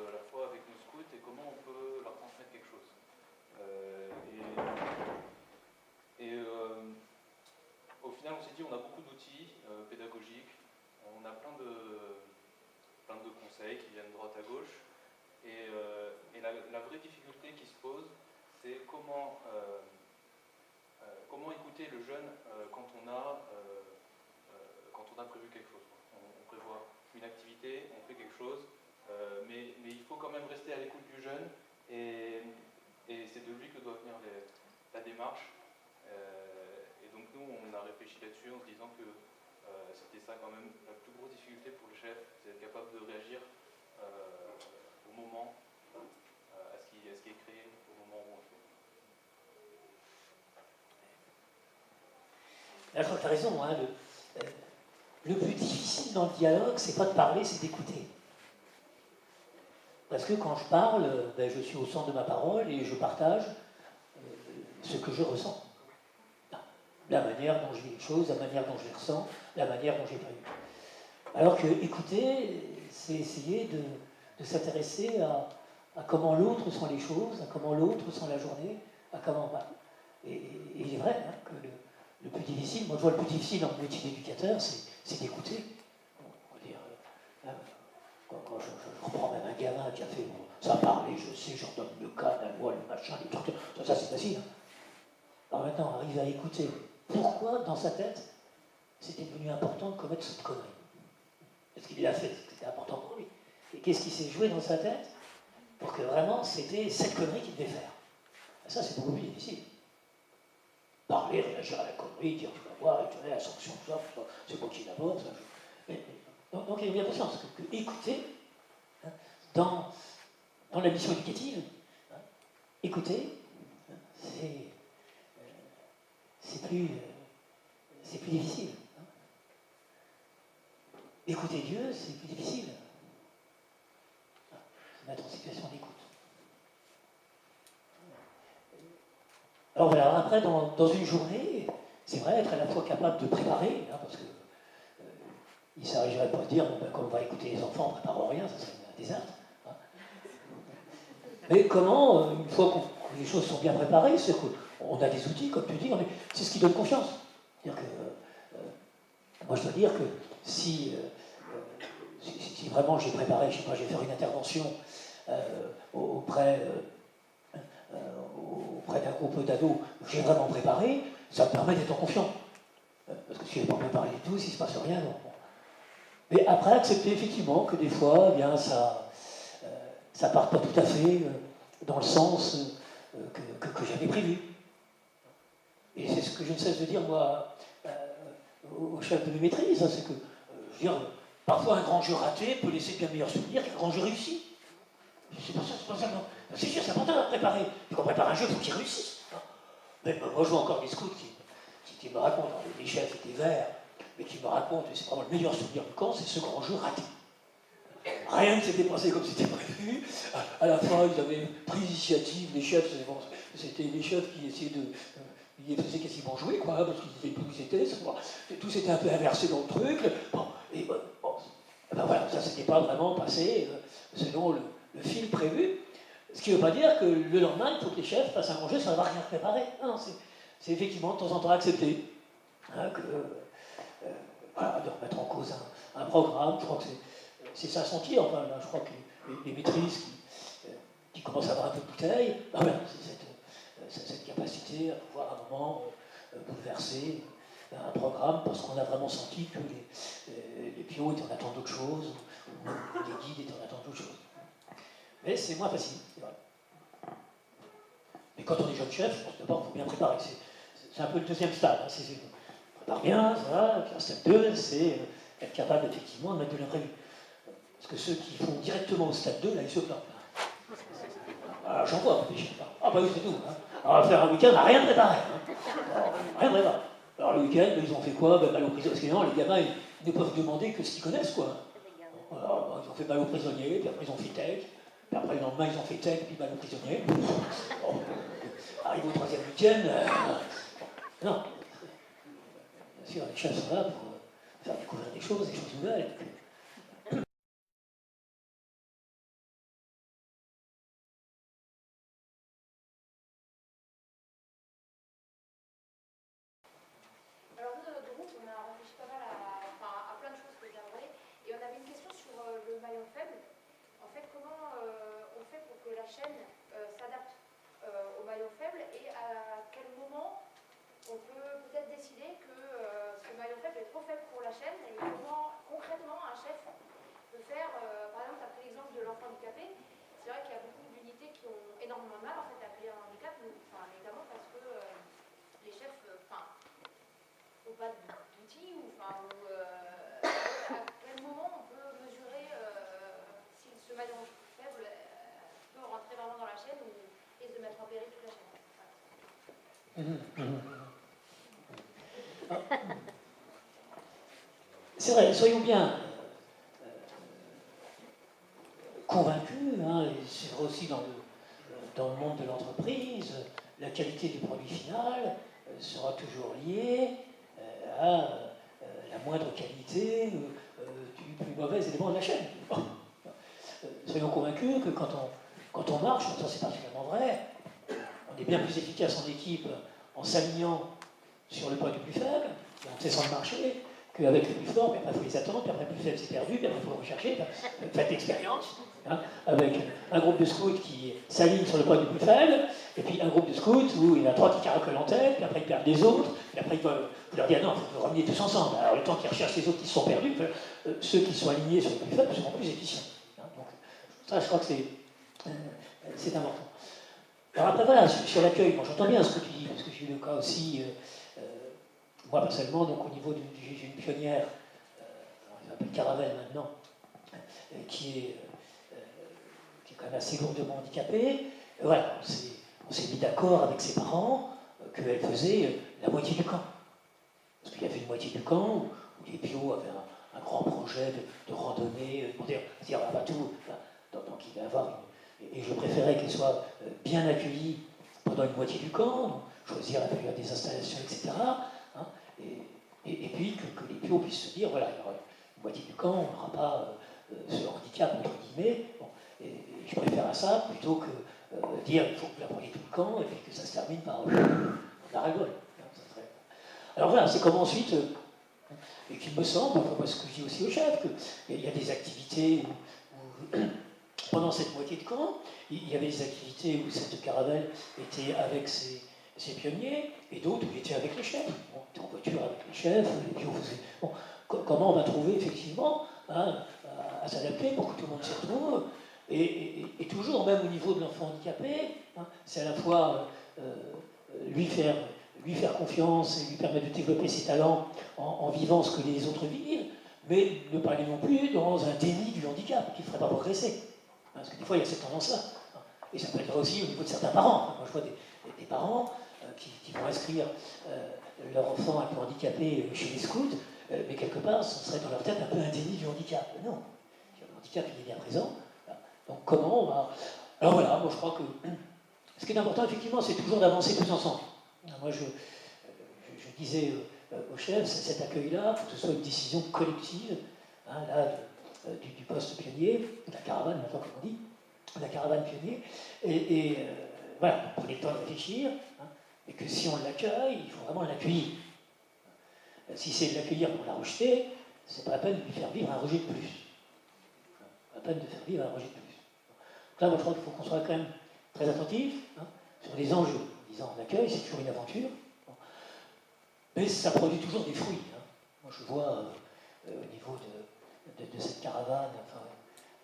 à la fois avec nos scouts et comment on peut leur transmettre quelque chose. Au final, on s'est dit, on a beaucoup d'outils pédagogiques, on a plein de conseils qui viennent de droite à gauche, et la vraie difficulté qui se pose, c'est comment écouter le jeune quand on a prévu quelque chose. On prévoit une activité, on fait quelque chose, mais il faut quand même rester à l'écoute du jeune, et c'est de lui que doit venir la démarche. Et donc nous, on a réfléchi là-dessus en se disant que c'était ça quand même la plus grosse difficulté pour le chef, c'est d'être capable de réagir au moment, à ce qui est créé au moment où on le fait. Là, je crois que tu as raison. Hein, le plus difficile dans le dialogue, c'est pas de parler, c'est d'écouter. Parce que quand je parle, ben, je suis au centre de ma parole et je partage ce que je ressens. La manière dont je vis les choses, la manière dont je les ressens, la manière dont j'ai prévu. Alors que écouter, c'est essayer de s'intéresser à comment l'autre sent les choses, à comment l'autre sent la journée, à comment... Et il est vrai hein, que le plus difficile, moi je vois le plus difficile dans le métier d'éducateur, c'est d'écouter. On va dire, quand je reprends même un gamin qui a fait, bon, ça a parlé, je sais, j'en donne le cas, la loi, le machin, les trucs, ça c'est facile. Alors maintenant, on arrive à écouter pourquoi dans sa tête c'était devenu important de commettre cette connerie. Parce qu'il l'a fait, c'était important pour lui. Et qu'est-ce qui s'est joué dans sa tête pour que vraiment c'était cette connerie qu'il devait faire. Et ça c'est beaucoup plus difficile. Parler, réagir à la connerie, dire tu vas voir, et la sanction, tout ça, c'est moi qui d'abord. Donc il y a bien conscience que écouter, hein, dans la mission éducative, hein, écouter, hein, c'est plus difficile. Hein. Écouter Dieu, c'est plus difficile. Se mettre en situation d'écoute. Alors voilà, après, dans une journée, c'est vrai, être à la fois capable de préparer, hein, parce que il ne s'agirait pas de dire, bon, ben, quand on va écouter les enfants, on ne prépare rien, ça serait un désastre. Hein. Mais comment, une fois que les choses sont bien préparées, c'est qu'on a des outils, comme tu dis, c'est ce qui donne confiance. C'est-à-dire que, moi je dois dire que si vraiment j'ai préparé, je ne sais pas, je vais faire une intervention auprès d'un groupe d'ados, j'ai vraiment préparé, ça me permet d'être en confiance. Parce que si je n'ai pas préparé du tout, s'il ne se passe rien, non. Mais après, accepter effectivement que des fois, eh bien, ça ne part pas tout à fait dans le sens que j'avais prévu. Et c'est ce que je ne cesse de dire, moi, au chef de mes maîtrises, hein, c'est que, je veux dire, parfois un grand jeu raté peut laisser bien meilleur souvenir qu'un grand jeu réussi. C'est pas ça, non. C'est sûr, c'est important de préparer. Quand on prépare un jeu, il faut qu'il réussisse. Mais moi, je vois encore des scouts qui me racontent, les chefs étaient verts, mais qui me racontent, et c'est vraiment le meilleur souvenir du camp, c'est ce grand jeu raté. Rien ne s'était passé comme c'était prévu. À la fin, ils avaient pris l'initiative, les chefs, c'était les chefs qui essayaient de... Ils faisaient quasiment jouer, quoi, parce qu'ils ne savaient plus où ils étaient, tout s'était un peu inversé dans le truc. Bon, et bon, ben voilà, ça ne s'était pas vraiment passé selon le fil prévu. Ce qui ne veut pas dire que le lendemain, il faut que les chefs fassent un congé sans avoir rien préparé. Non, c'est effectivement de temps en temps accepter hein, voilà, de remettre en cause un programme. Je crois que c'est ça sentir. Enfin, là, je crois que les maîtrises qui commencent à avoir un peu de bouteille, ben voilà, c'est cette capacité capacité à pouvoir à un moment bouleverser un programme parce qu'on a vraiment senti que les pions étaient en attente d'autre chose, ou les guides étaient en attente d'autre chose. Mais c'est moins facile, c'est vrai. Mais quand on est jeune chef, d'abord, il faut bien préparer. C'est un peu le deuxième stade. Hein. On prépare bien, ça va. Puis un stade 2, c'est être capable effectivement de mettre de l'imprévu. Parce que ceux qui vont directement au stade 2, là, ils se plaignent. Ah, j'en vois, des chefs. Ah, bah oui, c'est tout. Hein. On va faire un week-end, on n'a rien préparé. Hein. Rien préparé. Alors, le week-end, ils ont fait quoi? Balle aux prisonniers. Parce que non, les gamins, ils ne peuvent demander que ce qu'ils connaissent, quoi. Alors, ils ont fait balle aux prisonniers, puis après, ils ont fait tech. Puis après, le lendemain, ils ont fait tech, puis balle aux prisonniers. Bon. Arrive au troisième week-end, non. Bien sûr, les chefs sont là pour faire découvrir des choses nouvelles. Alors nous, dans notre groupe, on a réfléchi pas mal à plein de choses que j'ai abordées, et on avait une question sur le maillon faible. En fait, comment on fait pour que la chaîne s'adapte au maillon faible, et à quel moment on peut peut-être décider que ce maillon faible est trop faible pour la chaîne, et comment concrètement un chef peut faire, par exemple, tu as pris l'exemple de l'enfant handicapé. C'est vrai qu'il y a beaucoup d'unités qui ont énormément de mal en fait, à accueillir un handicap, notamment parce que les chefs n'ont pas d'outils, à quel moment on peut mesurer si ce maillon faible peut rentrer vraiment dans la chaîne et se mettre en péril toute la chaîne. C'est vrai, soyons bien convaincus, hein, et c'est vrai aussi dans le monde de l'entreprise, la qualité du produit final sera toujours liée à la moindre qualité du plus mauvais élément de la chaîne. Soyons convaincus que quand on marche, ça c'est particulièrement vrai, on est bien plus efficace en équipe en s'alignant sur le point du plus faible, et en cessant de marcher, qu'avec les plus forts, puis après il faut les attendre, puis après le plus faible c'est perdu, puis après il faut le rechercher, faites l'expérience, hein, avec un groupe de scouts qui s'aligne sur le point du plus faible, et puis un groupe de scouts où il y en a 3 qui caracolent en tête, puis après ils perdent les autres, puis après vous leur dites ah non, il faut que vous reveniez tous ensemble. Alors le temps qu'ils recherchent les autres qui se sont perdus, ceux qui sont alignés sur le plus faible seront plus efficients. Hein, donc ça je crois que c'est important. Alors après voilà, sur l'accueil, bon, j'entends bien ce que tu dis, parce que j'ai eu le cas aussi, moi personnellement, donc au niveau d'une pionnière, on l'appelle Caravelle maintenant, qui est quand même assez lourdement handicapée. Voilà, on s'est mis d'accord avec ses parents qu'elle faisait la moitié du camp. Parce qu'il y avait une moitié du camp où les pios avaient un grand projet de randonnée, pour dire on va tout, donc il va y avoir et je préférais qu'elle soit bien accueillie pendant une moitié du camp, donc choisir avec des installations, etc. Hein, et puis que les pios puissent se dire voilà, il y aura une moitié du camp, on n'aura pas ce handicap, entre guillemets. Bon, et je préfère à ça plutôt que dire il faut que vous la preniez tout le camp et puis que ça se termine par la rigole. Alors voilà, c'est comme ensuite, et qu'il me semble, enfin, moi, ce que je dis aussi au chef, qu'il y a des activités où pendant cette moitié de camp, il y avait des activités où cette caravelle était avec ses pionniers, et d'autres où il était avec les chefs. Bon, il était en voiture avec les chefs, les pions faisaient... Bon, comment on va trouver effectivement hein, à s'adapter pour que tout le monde s'y retrouve, et toujours, même au niveau de l'enfant handicapé, hein, c'est à la fois lui faire confiance et lui permettre de développer ses talents en vivant ce que les autres vivent, mais ne pas aller non plus dans un déni du handicap qui ne ferait pas progresser. Parce que des fois, il y a cette tendance-là. Et ça peut être aussi au niveau de certains parents. Moi, je vois des parents qui vont inscrire leur enfant un peu handicapé chez les scouts, mais quelque part, ce serait dans leur tête un peu un déni du handicap. Mais non, le handicap, il est bien présent. Donc comment on va... Alors voilà, moi je crois que ce qui est important, effectivement, c'est toujours d'avancer tous ensemble. Moi, je disais au chef, cet accueil-là, il faut que ce soit une décision collective, hein, là, du poste pionnier, de la caravane, maintenant comme on dit, la caravane pionnier, et voilà, prenez le temps de réfléchir, hein, et que si on l'accueille, il faut vraiment l'accueillir. Si c'est de l'accueillir pour la rejeter, c'est pas la peine de lui faire vivre un rejet de plus. Pas la peine de faire vivre un rejet de plus. Donc là, moi, je crois qu'il faut qu'on soit quand même très attentif hein, sur les enjeux. disant en accueil, c'est toujours une aventure. Bon. Mais ça produit toujours des fruits. Hein. Moi, je vois au niveau de cette caravane, enfin,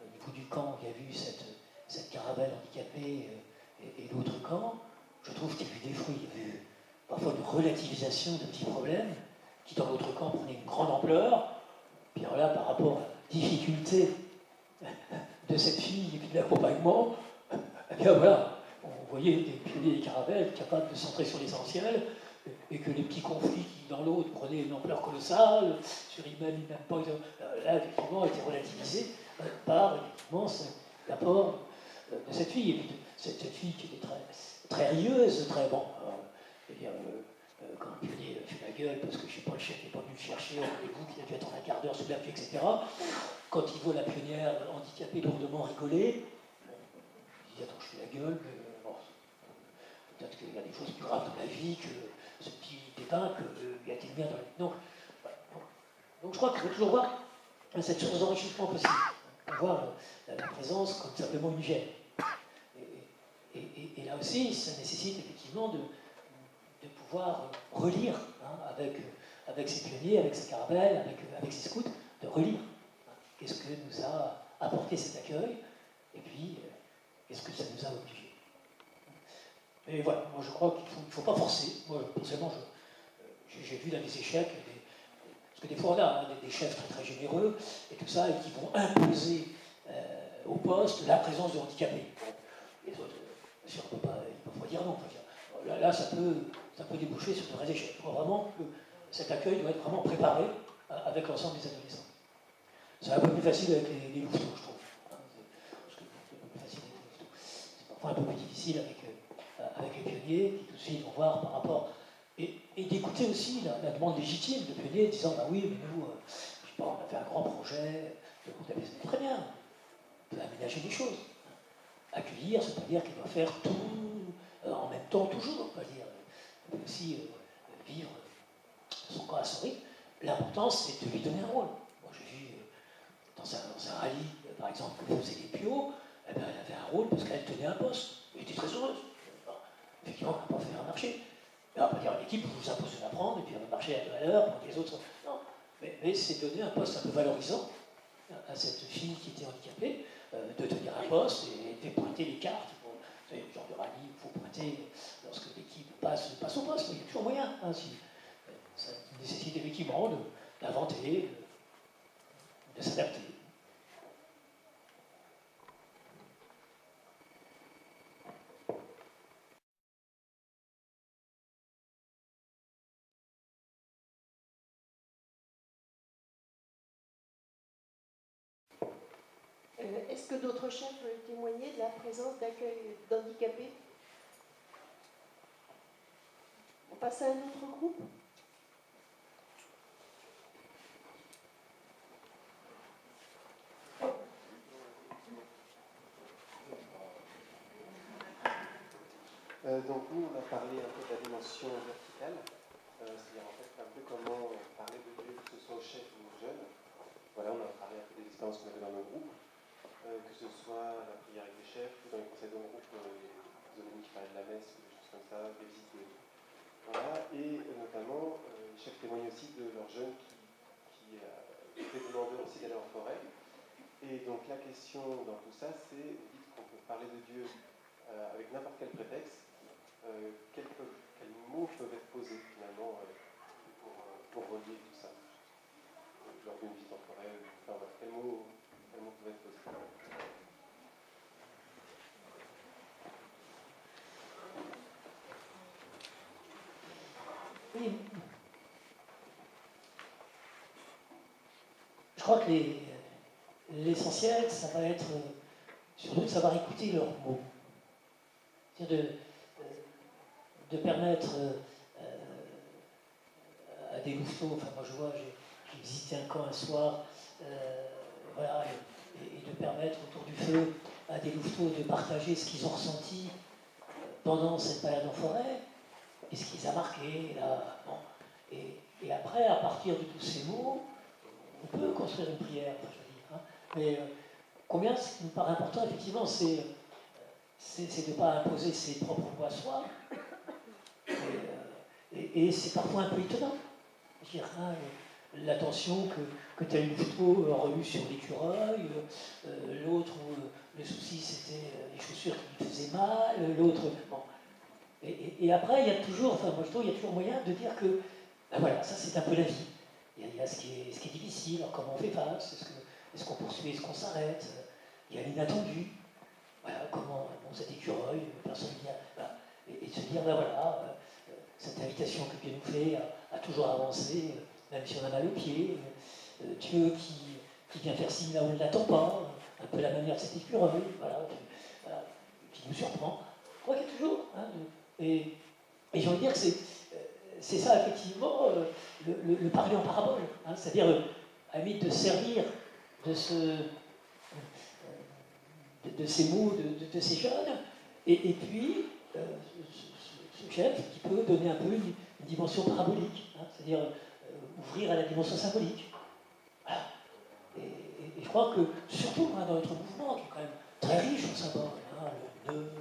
au niveau du camp, il y a eu cette caravane handicapée et d'autres camps. Je trouve qu'il y a eu des fruits. Il y a eu parfois une relativisation de petits problèmes qui, dans l'autre camp, prenaient une grande ampleur. Puis alors là, par rapport à la difficulté de cette fille et puis de l'accompagnement, eh bien voilà, on voyait des pionniers et caravelles capables de se centrer sur l'essentiel, et que les petits conflits qui, dans l'autre, prenaient une ampleur colossale, sur ils-mêmes pas, là, effectivement, étaient relativisés par, effectivement, l'apport de cette fille. Et puis cette fille qui était très rieuse, très bon. Quand le pionnier fait la gueule parce que je sais pas, le chef n'est pas venu le chercher au rendez-vous, qu'il a dû attendre un quart d'heure sous la pluie, etc. Quand il voit la pionnière handicapée lourdement rigoler, il dit attends, je fais la gueule, mais bon, peut-être qu'il y a des choses plus graves dans la vie que ce petit pépin qu'il a été bien dans la vie. Donc je crois qu'il faut toujours voir cette source d'enrichissement possible, voir la présence comme simplement une gêne. Et là aussi, ça nécessite effectivement de pouvoir relire avec ses pionniers, avec ses caravelles, avec ses scouts, de relire. Qu'est-ce que nous a apporté cet accueil, et puis qu'est-ce que ça nous a obligés. Et voilà, moi je crois qu'il ne faut pas forcer. Moi, personnellement, j'ai vu dans des échecs, parce que des fois on a des chefs très très généreux, et tout ça, et qui vont imposer au poste la présence de handicapés. Les autres, bien sûr, ils ne peuvent pas dire non. Là, ça peut déboucher sur de vrais échecs. Il faut vraiment que cet accueil doit être vraiment préparé avec l'ensemble des adolescents. C'est un peu plus facile avec les louveteaux, je trouve. Parce que c'est un peu plus facile avec les louveteaux. C'est parfois un peu plus difficile avec les pionniers, qui tout de suite vont voir par rapport. Et d'écouter aussi la demande légitime de pionniers, disant bah oui, mais nous, je sais pas, on a fait un grand projet, le comptabilisme, très bien, on peut aménager des choses. Accueillir, ça ne veut pas dire qu'il doit faire tout en même temps, toujours, on peut dire. On peut aussi vivre son corps à son rythme. L'important, c'est de lui donner un rôle. Moi, j'ai vu dans un rallye, par exemple, que faisait les Pio, eh ben, elle avait un rôle parce qu'elle tenait un poste. Elle était très heureuse. Effectivement, on n'a pas fait un marché. Mais on va pas dire à l'équipe, vous vous imposez d'apprendre, et puis on va marcher à l'heure pour que les autres. Non. Mais c'est donner un poste un peu valorisant à cette fille qui était handicapée, de tenir un poste et de pointer les cartes. Vous savez, le genre de rallye, il faut pointer lorsque l'équipe passe au poste. Il y a toujours moyen. Hein, ça nécessite effectivement d'inventer, de s'adapter. Est-ce que d'autres chefs veulent témoigner de la présence d'accueil d'handicapés? On passe à un autre groupe. Donc nous, on a parlé un peu de la dimension verticale, c'est-à-dire en fait un peu comment parler de Dieu, que ce soit aux chefs ou aux jeunes. Voilà, on a parlé un peu des expériences qu'on avait dans nos groupes, que ce soit la prière avec les chefs, ou dans les conseils de groupe, les amis qui parlaient de la messe, ou des choses comme ça, des visites. Voilà, et notamment, les chefs témoignent aussi de leurs jeunes qui étaient demandeurs aussi d'aller en forêt. Et donc la question dans tout ça, c'est, vous dites qu'on peut parler de Dieu avec n'importe quel prétexte. Quels mots peuvent être posés finalement pour relier tout ça lors d'une visite en forêt, enfin, voilà, quels mots peuvent être posés? Oui. Je crois que l'essentiel, ça va être surtout de savoir écouter leurs mots. C'est-à-dire de permettre à des louveteaux, enfin moi je vois, j'ai visité un camp un soir, voilà, et de permettre autour du feu à des louveteaux de partager ce qu'ils ont ressenti pendant cette balade en forêt, et ce qui les a marqués, là, bon. Et après, à partir de tous ces mots, on peut construire une prière, enfin, je veux dire, hein. Mais combien ce qui nous paraît important, effectivement, c'est de ne pas imposer ses propres mots à soi, Et c'est parfois un peu étonnant. Je veux dire, hein, l'attention que tu as eu plutôt revue sur l'écureuil, l'autre où le souci c'était les chaussures qui lui faisaient mal, l'autre. Bon. Et après, il y a toujours, enfin moi je trouve, il y a toujours moyen de dire que, ben voilà, ça c'est un peu la vie. Il y a ce qui est difficile, alors comment on fait face, est-ce qu'on poursuit, est-ce qu'on s'arrête, il y a l'inattendu, voilà, comment, bon, cet écureuil, personne vient, voilà, et de se dire, ben voilà, cette invitation que Dieu nous fait à toujours avancer, même si on a mal aux pieds, Dieu qui vient faire signe là où on ne l'attend pas, un peu la manière de cet écureuil, voilà, qui nous surprend. Je crois qu'il y a toujours, hein, et j'ai envie de dire que c'est ça, effectivement, le parler en parabole. Hein, c'est-à-dire, à limite de servir de, de ces mots, de ces jeunes, et puis, ce chef qui peut donner un peu une dimension parabolique, hein, c'est-à-dire ouvrir à la dimension symbolique. Voilà. Et je crois que, surtout hein, dans notre mouvement, qui est quand même très riche en symboles, hein, le nœud,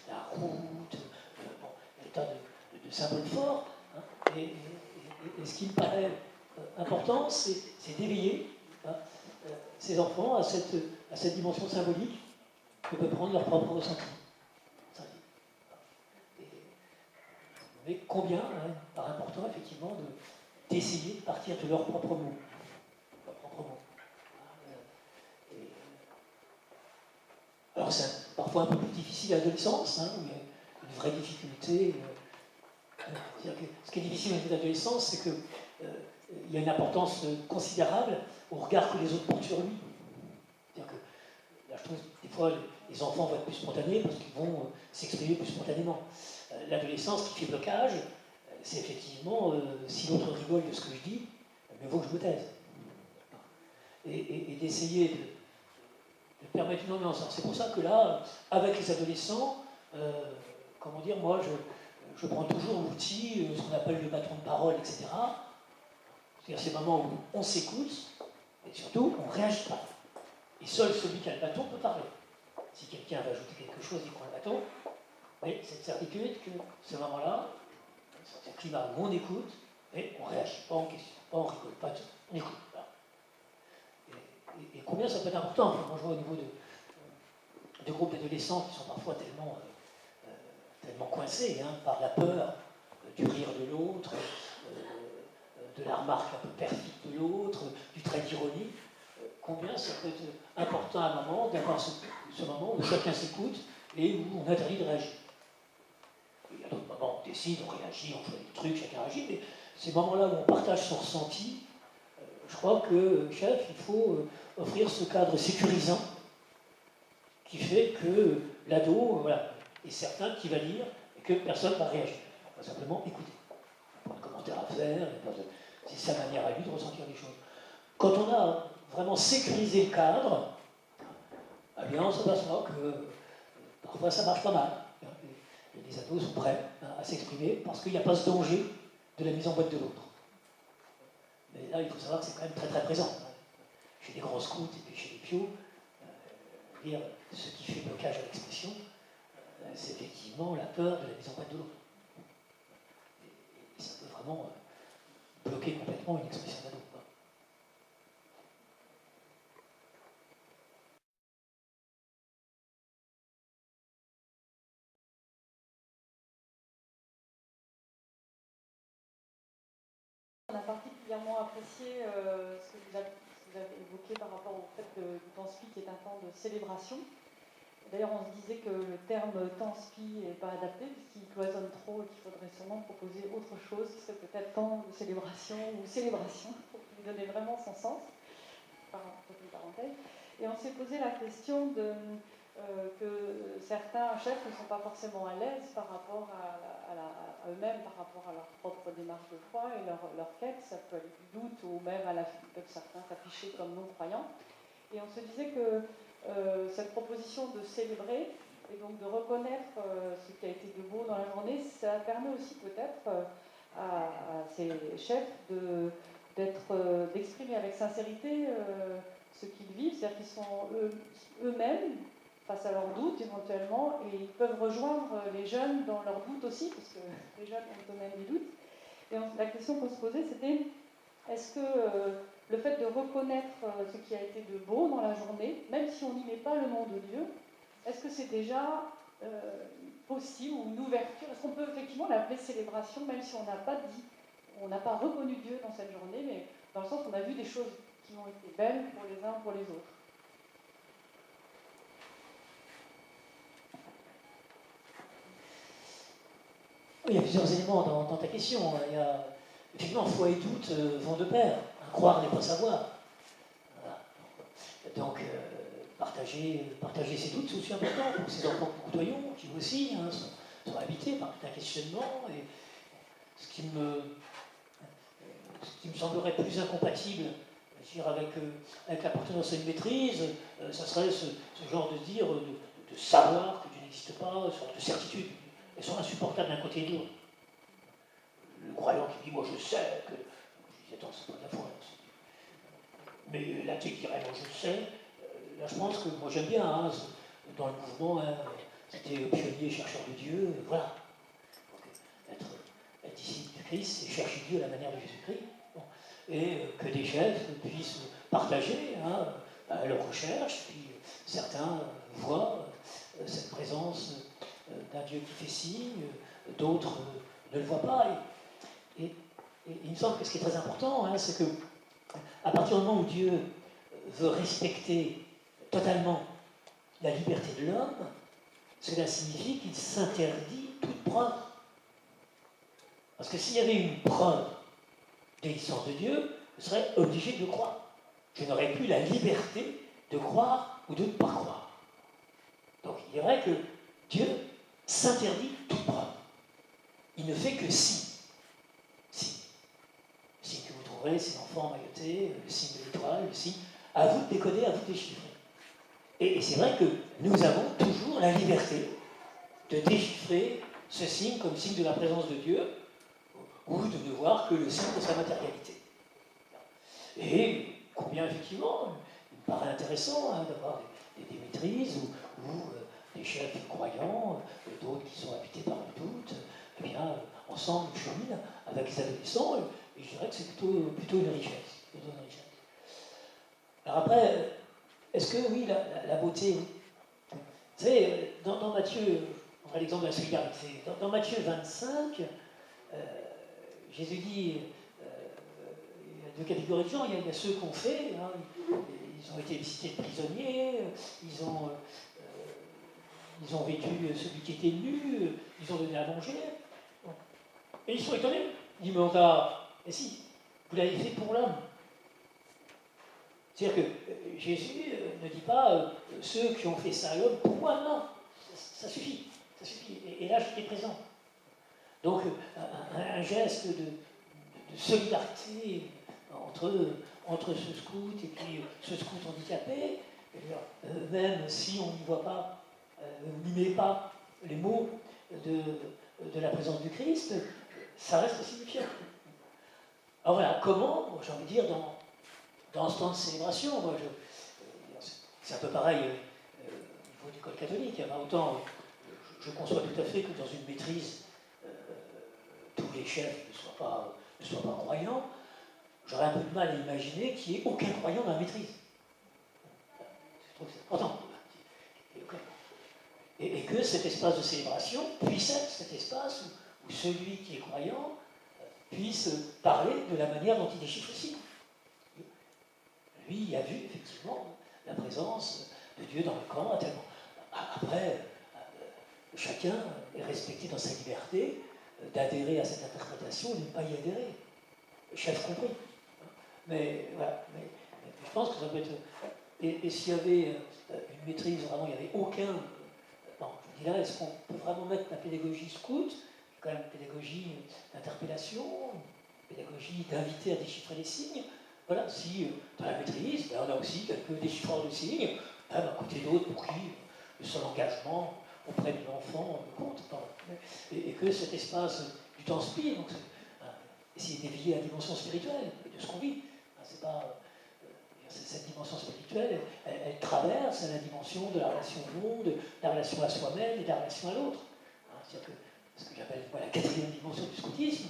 la route, bon, des tas de symboles forts, hein, et ce qui me paraît important, c'est d'éveiller hein, ces enfants à cette dimension symbolique que peut prendre leur propre ressenti. Mais combien hein, par important, effectivement, d'essayer de partir de leurs propres mots. Alors c'est parfois un peu plus difficile à l'adolescence, hein, où il y a une vraie difficulté. Ce qui est difficile à l'adolescence, c'est qu'il y a une importance considérable au regard que les autres portent sur lui. C'est-à-dire que, là, je trouve que des fois, les enfants vont être plus spontanés parce qu'ils vont s'exprimer plus spontanément. L'adolescence qui fait blocage, c'est effectivement, si l'autre rigole de ce que je dis, mieux vaut que je me taise. Et d'essayer de permettre une ambiance. C'est pour ça que là, avec les adolescents, comment dire, moi, je prends toujours l'outil, ce qu'on appelle le bâton de parole, etc. C'est-à-dire ces moments où on s'écoute, et surtout, on ne réagit pas. Et seul celui qui a le bâton peut parler. Si quelqu'un va ajouter quelque chose, il prend le bâton, mais cette certitude que ce moment-là, c'est un climat où on écoute, et on ne réagit pas en question, pas on ne rigole pas, on écoute. Voilà. Et combien ça peut être important. Moi, je vois au niveau de groupes d'adolescents qui sont parfois tellement coincés hein, par la peur du rire de l'autre, de la remarque un peu perfide de l'autre, du trait d'ironie. Combien ça peut être important à un moment d'avoir ce moment où chacun s'écoute et où on interdit de réagir. Il y a d'autres moments où on décide, on réagit, on fait des trucs, chacun réagit, mais ces moments-là où on partage son ressenti, je crois que, chef, il faut offrir ce cadre sécurisant qui fait que l'ado voilà, est certain qu'il va lire et que personne ne va réagir. On va simplement écouter. Pas de commentaires à faire, c'est sa manière à lui de ressentir les choses. Quand on a vraiment sécurisé le cadre, eh bien on s'aperçoit que parfois ça marche pas mal. Et les ados sont prêts à s'exprimer parce qu'il n'y a pas ce danger de la mise en boîte de l'autre. Mais là, il faut savoir que c'est quand même très très présent. Chez les gros scouts et puis chez les pios, ce qui fait blocage à l'expression, c'est effectivement la peur de la mise en boîte de l'autre. Et ça peut vraiment bloquer complètement une expression d'ado. On a particulièrement apprécié ce que vous avez évoqué par rapport au fait que le temps spi est un temps de célébration. D'ailleurs, on se disait que le terme temps spi n'est pas adapté puisqu'il cloisonne trop et qu'il faudrait sûrement proposer autre chose qui serait peut-être temps de célébration ou célébration pour lui donner vraiment son sens. Par une parenthèse. Et on s'est posé la question que certains chefs ne sont pas forcément à l'aise par rapport à eux-mêmes, par rapport à leur propre démarche de foi et leur quête. Ça peut aller du doute ou même peuvent certains s'afficher comme non-croyants. Et on se disait que cette proposition de célébrer et donc de reconnaître ce qui a été de beau dans la journée, ça permet aussi peut-être à ces chefs d'exprimer avec sincérité ce qu'ils vivent, c'est-à-dire qu'ils sont eux-mêmes face à leurs doutes éventuellement, et ils peuvent rejoindre les jeunes dans leurs doutes aussi, parce que les jeunes ont eux-mêmes des doutes, Et la question qu'on se posait, c'était est-ce que le fait de reconnaître ce qui a été de beau dans la journée, même si on n'y met pas le nom de Dieu, est-ce que c'est déjà possible ou une ouverture? Est-ce qu'on peut effectivement l'appeler célébration, même si on n'a pas dit, on n'a pas reconnu Dieu dans cette journée, mais dans le sens où on a vu des choses qui ont été belles pour les uns pour les autres? Il y a plusieurs éléments dans ta question. Il y a, effectivement, foi et doute vont de pair. Croire n'est pas savoir. Voilà. Donc, partager ses doutes, c'est aussi important pour ces enfants que nous côtoyons, qui aussi sont habités par un questionnement. Et ce qui me semblerait plus incompatible, je veux dire, avec l'appartenance à une maîtrise, ça serait ce genre de dire, de savoir que Dieu n'existe pas, une sorte de certitude. Elles sont insupportables d'un côté et de l'autre. Le croyant qui dit, moi je sais que. Je dis, attends, c'est pas de la foi. Mais l'athée qui dirait, moi je sais. Là, je pense que moi j'aime bien, dans le mouvement, c'était pionnier, chercheur de Dieu, voilà. Donc, être disciple du Christ, c'est chercher Dieu à la manière de Jésus-Christ. Bon. Et que des chefs puissent partager leur recherche, puis certains voient cette présence d'un Dieu qui fait signe, d'autres ne le voient pas. Et il me semble que ce qui est très important, c'est que à partir du moment où Dieu veut respecter totalement la liberté de l'homme, cela signifie qu'il s'interdit toute preuve. Parce que s'il y avait une preuve d'existence de Dieu, je serais obligé de le croire. Je n'aurais plus la liberté de croire ou de ne pas croire. Donc il est vrai que Dieu s'interdit toute preuve. Il ne fait que si. Si. Le signe que vous trouverez, c'est l'enfant emmailloté, le signe de l'étoile, le signe. À vous de décoder, à vous de déchiffrer. Et c'est vrai que nous avons toujours la liberté de déchiffrer ce signe comme signe de la présence de Dieu, ou de ne voir que le signe de sa matérialité. Et combien effectivement, il me paraît intéressant d'avoir des maîtrises ou des chefs croyants, d'autres qui sont habités par le doute, eh bien, ensemble, ils cheminent avec les adolescents, et je dirais que c'est plutôt une richesse. Alors après, est-ce que, oui, la beauté, vous savez, dans Matthieu, on prend l'exemple de la solidarité, dans Matthieu 25, Jésus dit, il y a deux catégories de gens, il y a ceux qu'on fait, ils ont été visités de prisonniers, ils ont vêtu celui qui était nu, ils ont donné à manger. Et ils sont étonnés. Ils disent, mais si, vous l'avez fait pour l'homme. C'est-à-dire que Jésus ne dit pas ceux qui ont fait ça à l'homme, pour moi, non. Ça suffit. Ça suffit. Et là, j'étais présent. Donc, un geste de solidarité entre ce scout et puis ce scout handicapé, même si on n'y voit pas, on n'y met pas les mots de la présence du Christ, ça reste signifiant. Alors voilà, comment, j'ai envie de dire, dans ce temps de célébration, moi, c'est un peu pareil au niveau de l'école catholique. Autant, je conçois tout à fait que dans une maîtrise, tous les chefs ne soient pas croyants. J'aurais un peu de mal à imaginer qu'il n'y ait aucun croyant dans la maîtrise. Je trouve que c'est important. Et que cet espace de célébration puisse être cet espace où celui qui est croyant puisse parler de la manière dont il déchiffre le signe. Lui, il a vu effectivement la présence de Dieu dans le camp. Après, chacun est respecté dans sa liberté d'adhérer à cette interprétation ou de ne pas y adhérer. Chef compris. Mais voilà. Mais je pense que ça peut être. Et s'il y avait une maîtrise, vraiment, il n'y avait aucun. Non, je dis là, est-ce qu'on peut vraiment mettre la pédagogie scout, quand même une pédagogie d'interpellation, une pédagogie d'inviter à déchiffrer les signes? Voilà, si dans la maîtrise, ben, on a aussi quelques déchiffreurs de signes, à côté d'autres pour qui le seul engagement auprès de l'enfant compte. Et que cet espace du temps spi, donc essayer d'éveiller la dimension spirituelle de ce qu'on vit. C'est pas, cette dimension spirituelle, elle traverse la dimension de la relation au monde, de la relation à soi-même et de la relation à l'autre. C'est-à-dire que ce que j'appelle la quatrième dimension du scoutisme,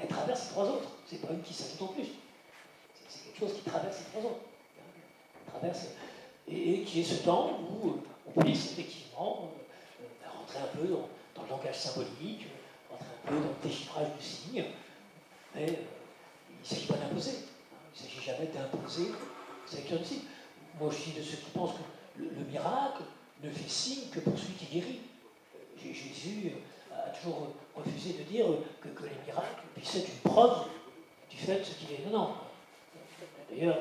elle traverse les trois autres. C'est pas une qui s'ajoute en plus. C'est quelque chose qui traverse les trois autres. Traverse, et qui est ce temps où on puisse effectivement rentrer un peu dans le langage symbolique, rentrer un peu dans le déchiffrage du signe, mais il ne s'agit pas d'imposer. Il ne s'agit jamais d'imposer cette signe. Moi, je suis de ceux qui pensent que le miracle ne fait signe que pour celui qui guérit. Jésus a toujours refusé de dire que les miracles puissent être une preuve du fait de ce qu'il est. Non. D'ailleurs,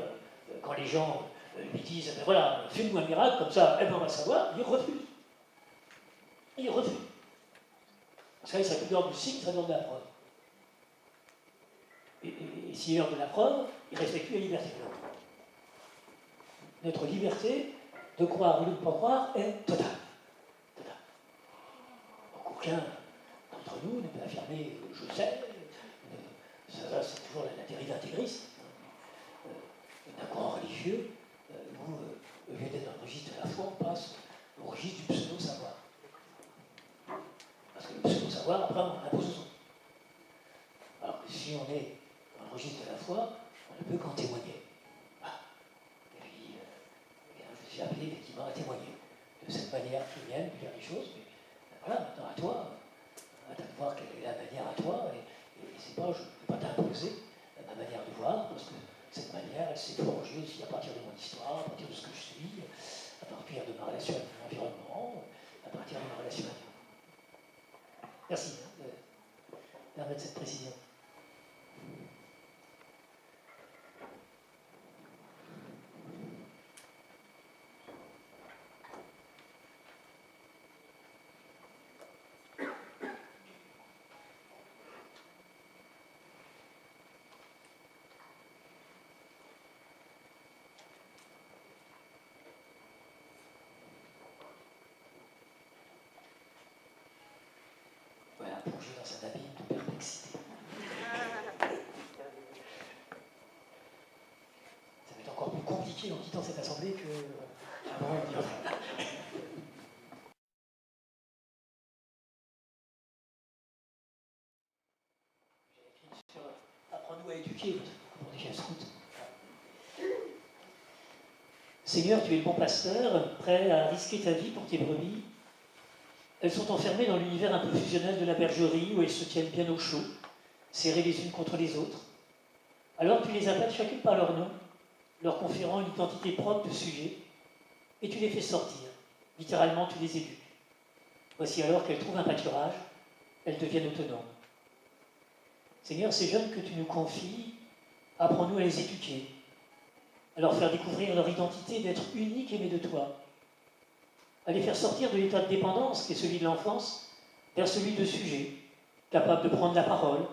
quand les gens lui disent ben voilà, fais-nous un miracle, comme ça, on va savoir, il refuse. Il refuse. Parce que ça plus d'ordre du signe, ça donne de la preuve. Et s'il est l'ordre de la preuve, il respecte la liberté de l'homme. Notre liberté de croire ou de ne pas croire est totale. Donc aucun d'entre nous ne peut affirmer je sais. Ça c'est toujours la dérive intégriste. D'un courant religieux, où au lieu d'être dans le registre de la foi, on passe au registre du pseudo-savoir. Parce que le pseudo-savoir, après, on l'impose aux autres. Alors que si on est dans le registre de la foi, on ne peut qu'en témoigner. Ah. Et puis, je suis appelé effectivement à témoigner de cette manière qui vient de dire les choses, mais voilà, maintenant à toi, à toi de voir quelle est la manière à toi, et c'est pas, je ne peux pas t'imposer ma manière de voir, parce que cette manière, elle s'est forgée aussi à partir de mon histoire, à partir de ce que je suis, à partir de ma relation avec mon environnement, à partir de ma relation avec Dieu. Merci de permettre cette précision. Plonger dans un abîme de perplexité. Ça va être encore plus compliqué en quittant cette assemblée que avant de dire. J'ai écrit sur apprends-nous à éduquer pour des chefs scouts. Seigneur, tu es le bon pasteur, prêt à risquer ta vie pour tes brebis. Elles sont enfermées dans l'univers un peu fusionnel de la bergerie où elles se tiennent bien au chaud, serrées les unes contre les autres. Alors tu les appelles chacune par leur nom, leur conférant une identité propre de sujet, et tu les fais sortir. Littéralement, tu les éduques. Voici alors qu'elles trouvent un pâturage, elles deviennent autonomes. Seigneur, ces jeunes que tu nous confies, apprends-nous à les éduquer, à leur faire découvrir leur identité d'être unique aimé de toi, à les faire sortir de l'état de dépendance qui est celui de l'enfance vers celui de sujet, capable de prendre la parole,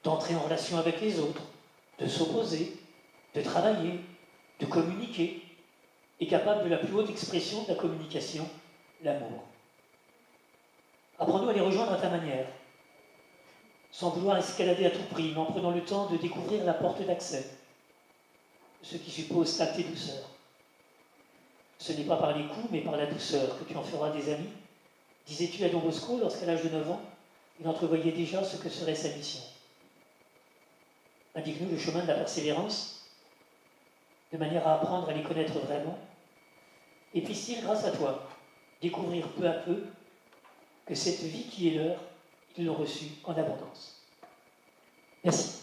d'entrer en relation avec les autres, de s'opposer, de travailler, de communiquer, et capable de la plus haute expression de la communication, l'amour. Apprends-nous à les rejoindre à ta manière, sans vouloir escalader à tout prix, mais en prenant le temps de découvrir la porte d'accès, ce qui suppose tact et douceur. Ce n'est pas par les coups, mais par la douceur que tu en feras des amis, disais-tu à Don Bosco lorsqu'à l'âge de 9 ans, il entrevoyait déjà ce que serait sa mission. Indique-nous le chemin de la persévérance, de manière à apprendre à les connaître vraiment, et puisse-t-il, grâce à toi, découvrir peu à peu que cette vie qui est leur, ils l'ont reçue en abondance. Merci.